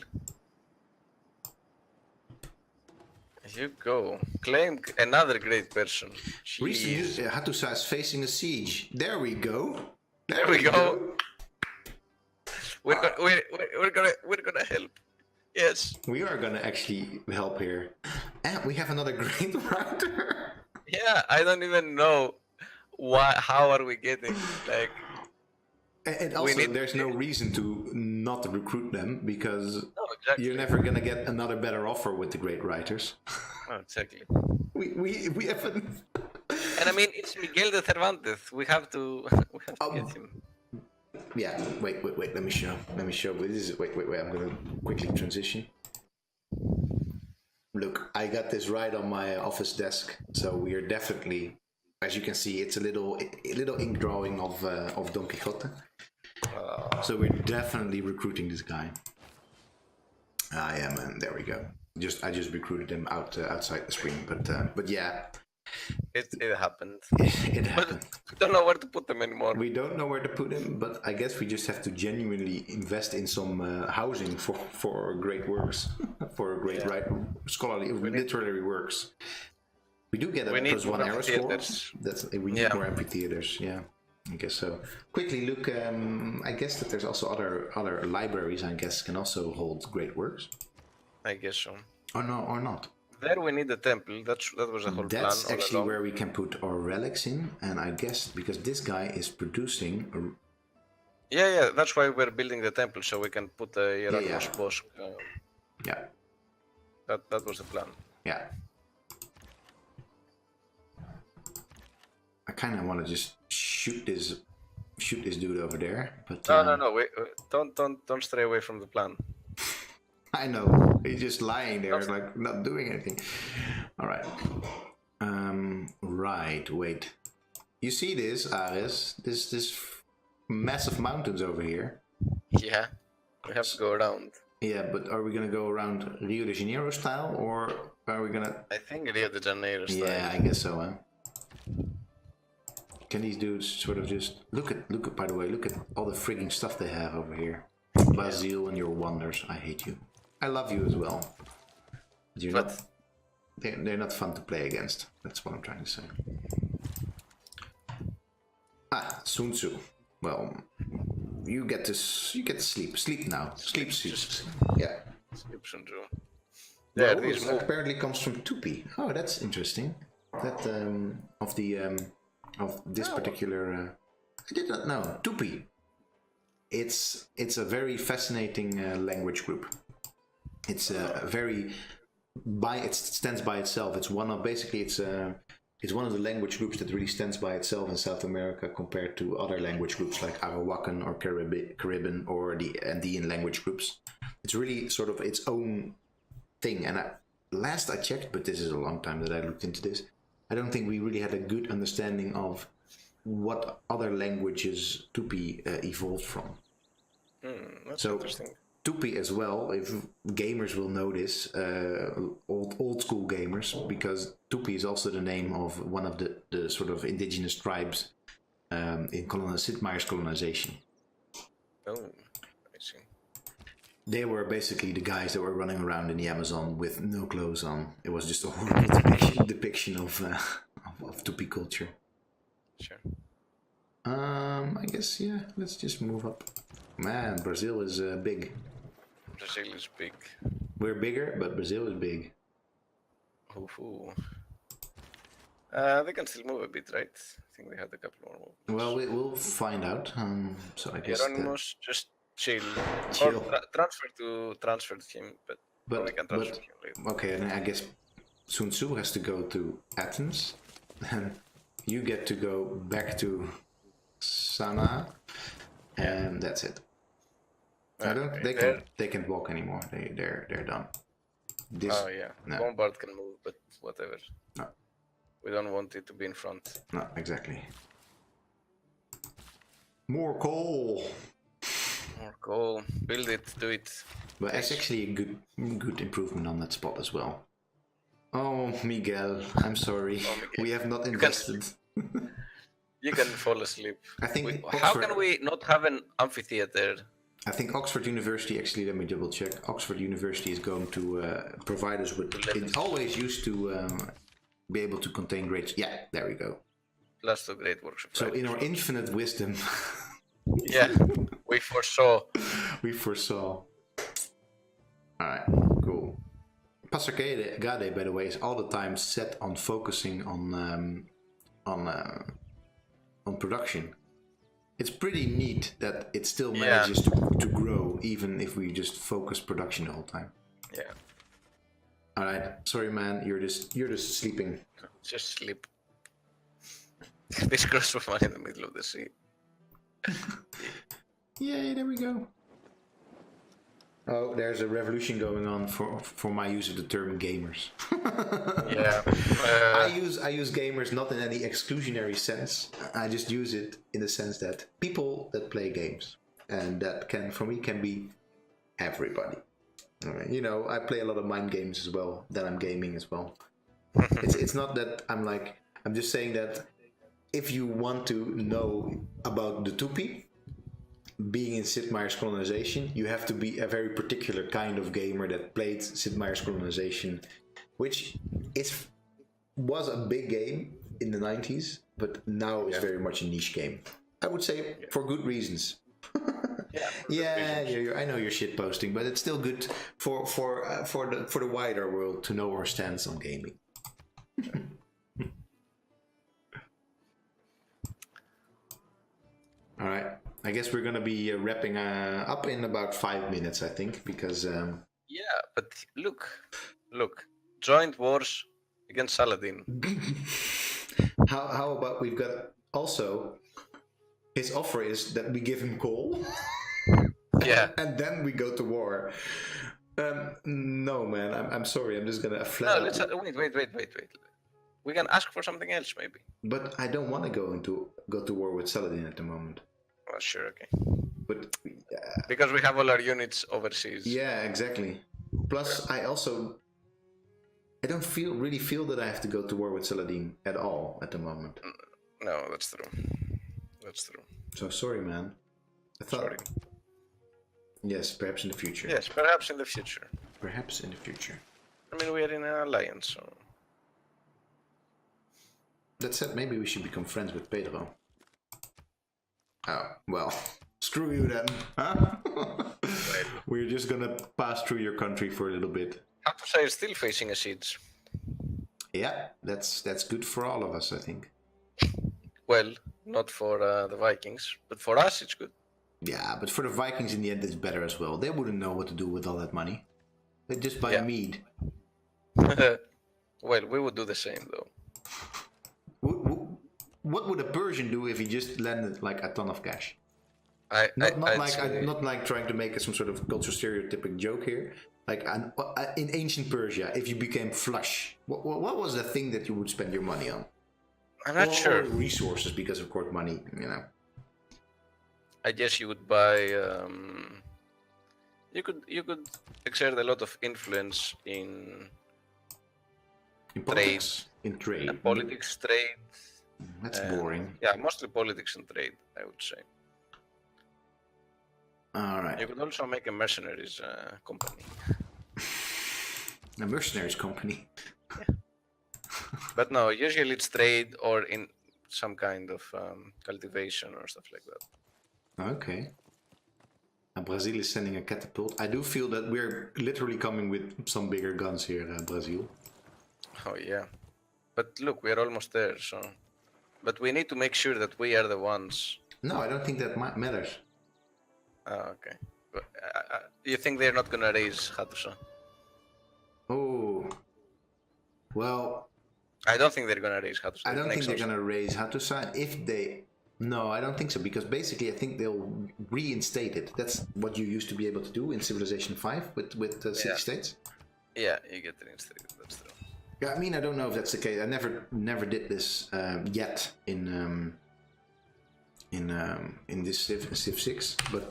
You go. Claim another great person. Recently, Hattusa is facing a siege. There we go. There we go. We're gonna help. Yes. We are gonna actually help here. And we have another great writer. Yeah, I don't even know how are we getting like. And also, there's no reason to not recruit them because you're never gonna get another better offer with the great writers. Oh, exactly. We haven't. And I mean, it's Miguel de Cervantes. We have to get him. Yeah. Wait. Let me show. This is wait. I'm gonna quickly transition. Look, I got this right on my office desk, so we are definitely. As you can see, it's a little ink drawing of Don Quixote. So we're definitely recruiting this guy. I am, and there we go. I just recruited him outside the screen, but yeah. It happened. It happened. We don't know where to put them anymore. We don't know where to put him, but I guess we just have to genuinely invest in some housing for great works, for great scholarly, literary works. We do get a +1 Aris score. We need more amphitheaters. Yeah, I guess so. Quickly look. I guess that there's also other libraries. I guess can also hold great works. I guess so. Or not. There we need a temple. That was the whole plan. That's actually where we can put our relics in, and I guess because this guy is producing. Yeah. That's why we're building the temple, so we can put the Hieronymus Bosch. Yeah. That was the plan. Yeah. I kind of want to just shoot this dude over there, but no. Wait, don't stray away from the plan. I know he's just lying there, like not doing anything. All right. Right. Wait. You see this, Aris? This massive mountains over here. Yeah. We have to go around. Yeah, but are we gonna go around Rio de Janeiro style, or are we gonna? I think Rio de Janeiro style. Yeah, I guess so. Huh? Can these dudes sort of just look at? By the way, look at all the frigging stuff they have over here. Basil and your wonders. I hate you. I love you as well. But they're not fun to play against. That's what I'm trying to say. Sun Tzu. Well, you get to sleep. Sleep now. Sleep. Yeah. Sleep Sun Tzu. Yeah, this apparently comes from Tupi. Oh, that's interesting. That of this particular. I did not know Tupi. It's a very fascinating language group. It's it stands by itself. It's one of the language groups that really stands by itself in South America compared to other language groups like Arawakan or Caribbean or the Andean language groups. It's really sort of its own thing. And last I checked, but this is a long time that I looked into this, I don't think we really had a good understanding of what other languages Tupi evolved from. That's So interesting. Tupi as well, if gamers will know this, old school gamers, because Tupi is also the name of one of the sort of indigenous tribes in Sid Meier's colonization. Oh, I see. They were basically the guys that were running around in the Amazon with no clothes on. It was just a horrible depiction of Tupi culture. Sure. I guess, yeah, let's just move up. Man, Brazil is big. Brazil is big. We're bigger, but Brazil is big. Ooh. They can still move a bit, right? I think they had a couple more moves. Well, we'll find out. So I guess Hieronymus, just chill. Chill. Or transfer to him, but we can transfer him later. Okay, and I guess Sun Tzu has to go to Athens, and you get to go back to Sana'a, and that's it. I don't. They can't walk anymore. They're done. Oh yeah, no. Bombard can move, but whatever. No. We don't want it to be in front. No, exactly. More coal. More coal. Build it. Do it. But it's actually a good improvement on that spot as well. Oh, Miguel, I'm sorry. Oh, Miguel. We have not invested. You can fall asleep. I think. How can we not have an amphitheater? I think Oxford University, actually, let me double check. Oxford University is going to provide us with. It always used to be able to contain grades. Yeah, there we go. Plus 2 great workshops. So, in our infinite wisdom. Yeah, we foresaw. We foresaw. Alright, cool. Pastor Gade, by the way, is all the time set on focusing on production. It's pretty neat that it still manages to grow, even if we just focus production the whole time. Yeah. Alright, sorry man, you're just sleeping. Just sleep. This cross was in the middle of the sea. Yay, there we go. Oh, there's a revolution going on for my use of the term gamers. Yeah. I use gamers not in any exclusionary sense. I just use it in the sense that people that play games, and that for me can be everybody. You know, I play a lot of mind games as well. That I'm gaming as well. It's not that I'm just saying that if you want to know about the Tupi, being in Sid Meier's colonization, you have to be a very particular kind of gamer that played Sid Meier's colonization, which was a big game in the 90s, but now is very much a niche game. I would say for good reasons. I know you're shit posting, but it's still good for the wider world to know our stance on gaming. All right. I guess we're gonna be wrapping up in about 5 minutes, I think, because. Yeah, but look, joint wars against Saladin. How about we've got also his offer is that we give him coal. Yeah. And then we go to war. No, man. I'm sorry. I'm just gonna No, let's wait. We can ask for something else, maybe. But I don't want to go to war with Saladin at the moment. Well, sure, okay. But because we have all our units overseas. Yeah, exactly. Plus, I don't really feel that I have to go to war with Saladin at all at the moment. No, that's true. So sorry, man. Sorry. Yes, perhaps in the future. Yes, perhaps in the future. Perhaps in the future. I mean, we are in an alliance, so. That said, maybe we should become friends with Pedro. Oh, well, screw you then, huh? We're just gonna pass through your country for a little bit. Hampshire is still facing a siege. Yeah, that's good for all of us, I think. Well, not for the Vikings, but for us it's good. Yeah, but for the Vikings in the end it's better as well. They wouldn't know what to do with all that money. They'd just buy mead. Well, we would do the same though. What would a Persian do if he just landed like a ton of cash? Not like trying to make some sort of cultural stereotypic joke here. Like in ancient Persia, if you became flush, what was the thing that you would spend your money on? I'm not sure. Or resources, because of course money, you know. I guess you would buy. You could exert a lot of influence in trade, politics, in trade, and politics, trade. That's boring. Yeah, mostly politics and trade, I would say. All right. You could also make a mercenaries company. A mercenaries company. Yeah. But no, usually it's trade or in some kind of cultivation or stuff like that. Okay. Brazil is sending a catapult. I do feel that we're literally coming with some bigger guns here, Brazil. Oh yeah. But look, we're almost there, so... But we need to make sure that we are the ones... No, I don't think that matters. Oh, okay. But, you think they're not gonna raise Hattusa? Oh. Well... I don't think they're gonna raise Hattusa. I don't think they're gonna raise Hattusa. If they... No, I don't think so, because basically I think they'll reinstate it. That's what you used to be able to do in Civilization 5 with city-states. Yeah, you get reinstated, that's true. Yeah, I mean, I don't know if that's the case. I never did this yet in this Civ 6, but...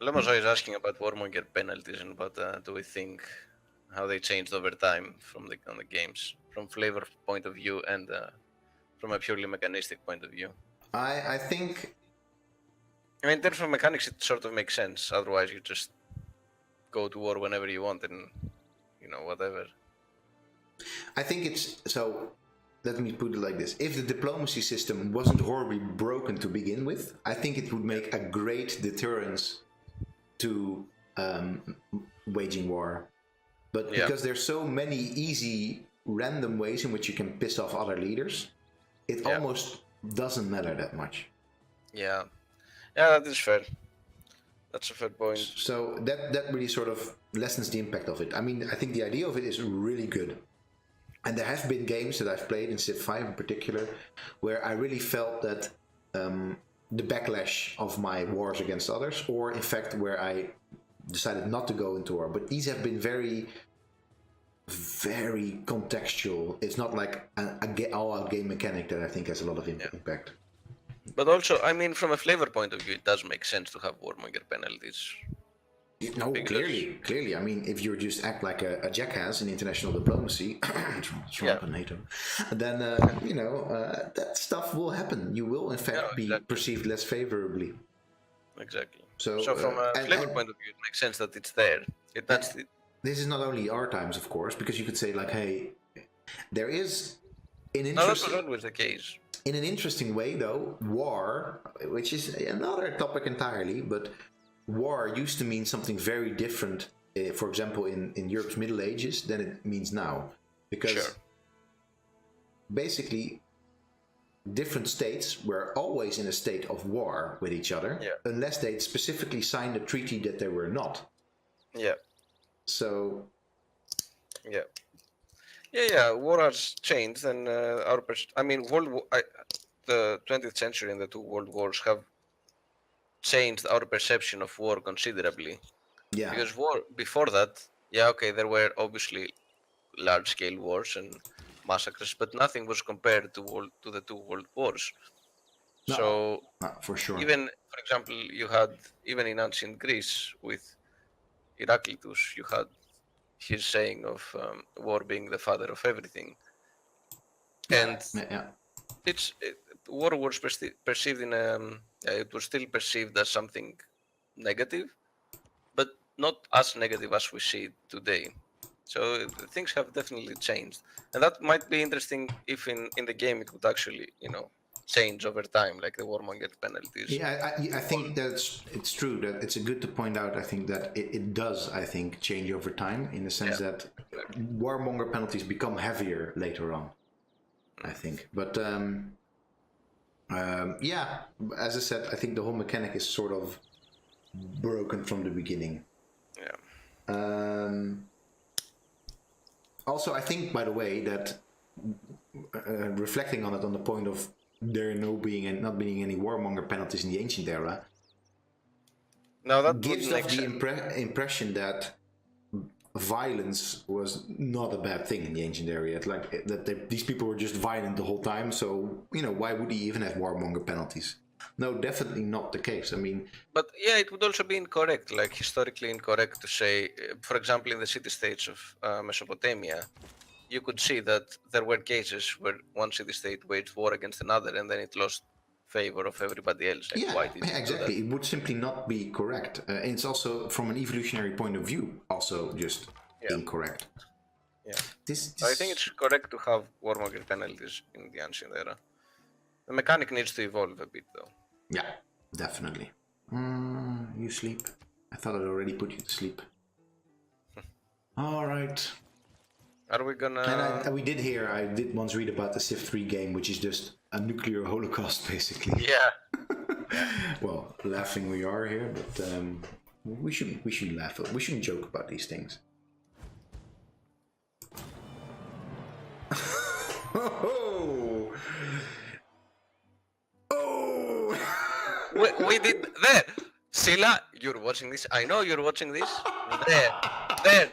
Lomozo is asking about warmonger penalties and about do we think how they changed over time on the games, from flavor point of view and from a purely mechanistic point of view. I think... I mean, in terms of mechanics, it sort of makes sense. Otherwise, you just go to war whenever you want and, you know, whatever. I think it's... So, let me put it like this. If the diplomacy system wasn't horribly broken to begin with, I think it would make a great deterrence to waging war. But because there's so many easy, random ways in which you can piss off other leaders, it almost doesn't matter that much. Yeah, that is fair. That's a fair point. So that really sort of lessens the impact of it. I mean, I think the idea of it is really good. And there have been games that I've played, in Civ 5 in particular, where I really felt that the backlash of my wars against others, or in fact where I decided not to go into war. But these have been very, very contextual. It's not like an all-out game mechanic that I think has a lot of impact. But also, I mean, from a flavor point of view, it does make sense to have warmonger penalties. No, clearly. I mean, if you just act like a jackass in international diplomacy, Trump and NATO, then that stuff will happen. You will, in fact, be perceived less favorably. Exactly. So from a flavor point of view, it makes sense that it's there. This is not only our times, of course, because you could say like, hey, there is an interesting... No, that was always the case. In an interesting way, though, war, which is another topic entirely, but war used to mean something very different, for example, in Europe's Middle Ages, than it means now. Because basically, different states were always in a state of war with each other, unless they specifically signed a treaty that they were not. Yeah. So... Yeah, war has changed, and the 20th century and the two world wars have changed our perception of war considerably. Yeah. Because war before that, there were obviously large-scale wars and massacres, but nothing was compared to the two world wars. No, for sure. Even, for example, you had even in ancient Greece with Heraclitus, you had his saying of war being the father of everything, and war was perceived in it was still perceived as something negative, but not as negative as we see it today. So things have definitely changed, and that might be interesting if in the game it would actually change over time, like the warmonger penalties. Yeah, I think it's true that it's good to point out. I think that it does. I think change over time in the sense that warmonger penalties become heavier later on. I think, but as I said, I think the whole mechanic is sort of broken from the beginning. Yeah. Also, I think, by the way, that reflecting on it, on the point of there not being any warmonger penalties in the ancient era, that gives off the impression that violence was not a bad thing in the ancient area. These people were just violent the whole time. So why would he even have warmonger penalties? No, definitely not the case. I mean, But yeah, it would also be incorrect, like historically incorrect to say, for example, in the city-states of Mesopotamia, you could see that there were cases where one city-state waged war against another and then it lost favor of everybody else. Like, yeah, why did you do exactly. that? It would simply not be correct. And it's also, from an evolutionary point of view, also just incorrect. Yeah. This... I think it's correct to have warmonger penalties in the ancient era. The mechanic needs to evolve a bit, though. Yeah, definitely. You sleep. I thought I'd already put you to sleep. All right. Are we gonna... And I did once read about the Civ 3 game, which is just a nuclear holocaust, basically. Yeah. Well, laughing we are here, but we shouldn't laugh. We shouldn't joke about these things. Oh! we did there. Sila, you're watching this. I know you're watching this. There.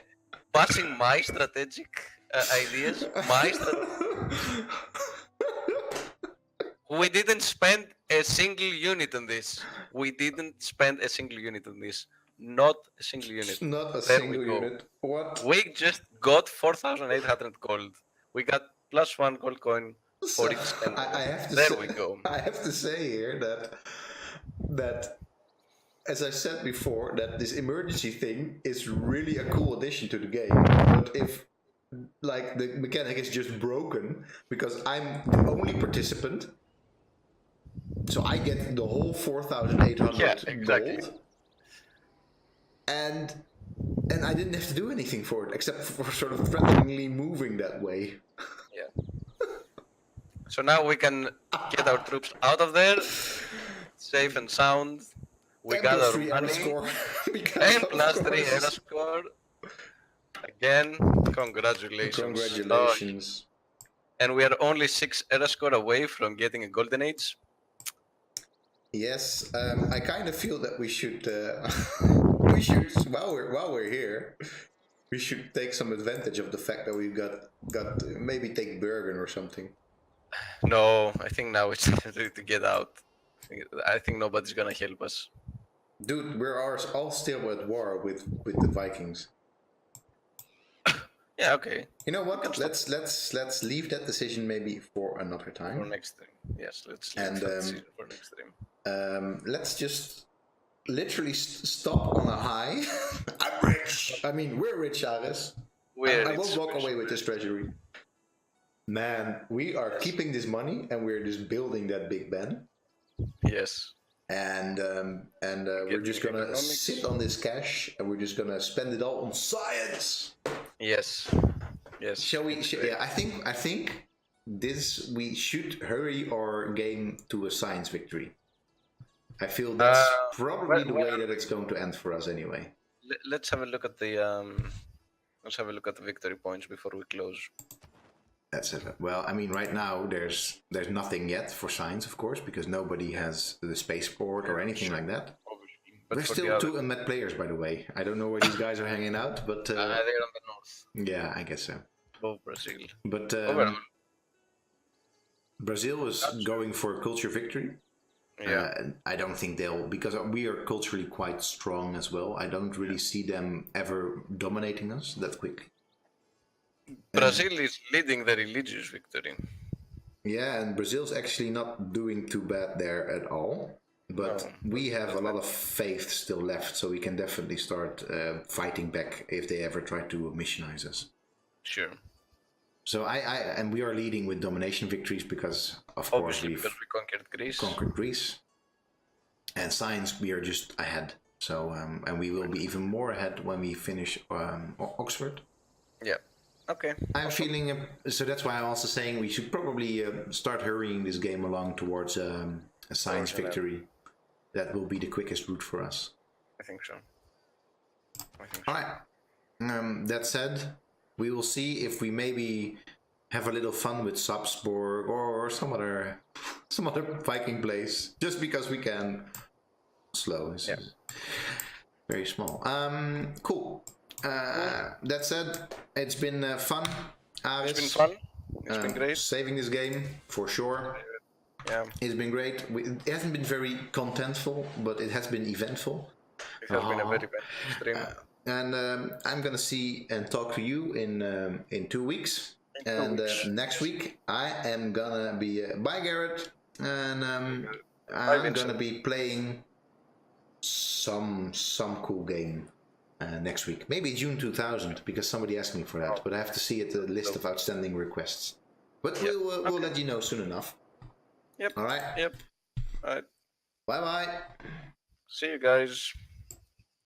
Passing my strategic ideas. We didn't spend a single unit on this. Not a single unit. Not a single unit. What? We just got 4,800 gold. We got +1 gold coin for each spend. We go. I have to say here that as I said before, that this emergency thing is really a cool addition to the game. But if like the mechanic is just broken because I'm the only participant, so I get the whole 4,800 gold, and I didn't have to do anything for it except for sort of threateningly moving that way. Yeah. So now we can get our troops out of there, safe and sound. We And got our +3 money. score. And +3 era score. Again, congratulations. Congratulations. And we are only 6 era score away from getting a golden age. Yes, I kind of feel that we should while we're here, we should take some advantage of the fact that we've got maybe take Bergen or something. No, I think now it's time to get out. I think nobody's gonna help us. Dude, we're all still at war with the Vikings. Yeah, okay. You know what? Let's leave that decision maybe for another time. For next stream. Yes, let's leave that decision for next stream. Let's just literally stop on a high. I'm rich. I mean, we're rich, Aris. I won't walk away with this treasury. Man, we are keeping this money and we're just building that Big Ben. Yes. And we're just gonna sit on this cash and we're just gonna spend it all on science. Yes. Shall we? Yeah, I think we should hurry our game to a science victory. I feel that's probably the way that it's going to end for us anyway. Let's have a look at the victory points before we close. That's it. Well, I mean, right now there's nothing yet for science, of course, because nobody has the spaceport or anything like that. But there's still 2 unmet players, by the way. I don't know where these guys are hanging out, but they're on the north. Yeah, I guess so. Of Brazil. But Brazil is going for a culture victory. Yeah. I don't think they'll, because we are culturally quite strong as well. I don't really see them ever dominating us that quickly. Brazil is leading the religious victory. Yeah, and Brazil's actually not doing too bad there at all. But we have a lot of faith still left, so we can definitely start fighting back if they ever try to missionize us. Sure. So and we are leading with domination victories because, of course, we conquered Greece. And science, we are just ahead. So and we will be even more ahead when we finish Oxford. Yeah. Okay. I'm feeling so that's why I'm also saying we should probably start hurrying this game along towards a science victory. That will be the quickest route for us. I think so. All right. That said, we will see if we maybe have a little fun with Sapsborg or some other Viking place, just because we can. Slow is very small. Cool. That said, it's been fun. Aris, it's been fun. It's been great. Saving this game for sure. Yeah. It's been great. It hasn't been very contentful, but it has been eventful. It has been a very bad stream. And I'm gonna see and talk to you in 2 weeks. And next week I am gonna be bye Garrett, and I'm gonna be playing some cool game next week. Maybe June 2000 because somebody asked me for that, but I have to see the list of outstanding requests. But we'll let you know soon enough. Yep. All right. Yep. All right. Bye bye. See you guys.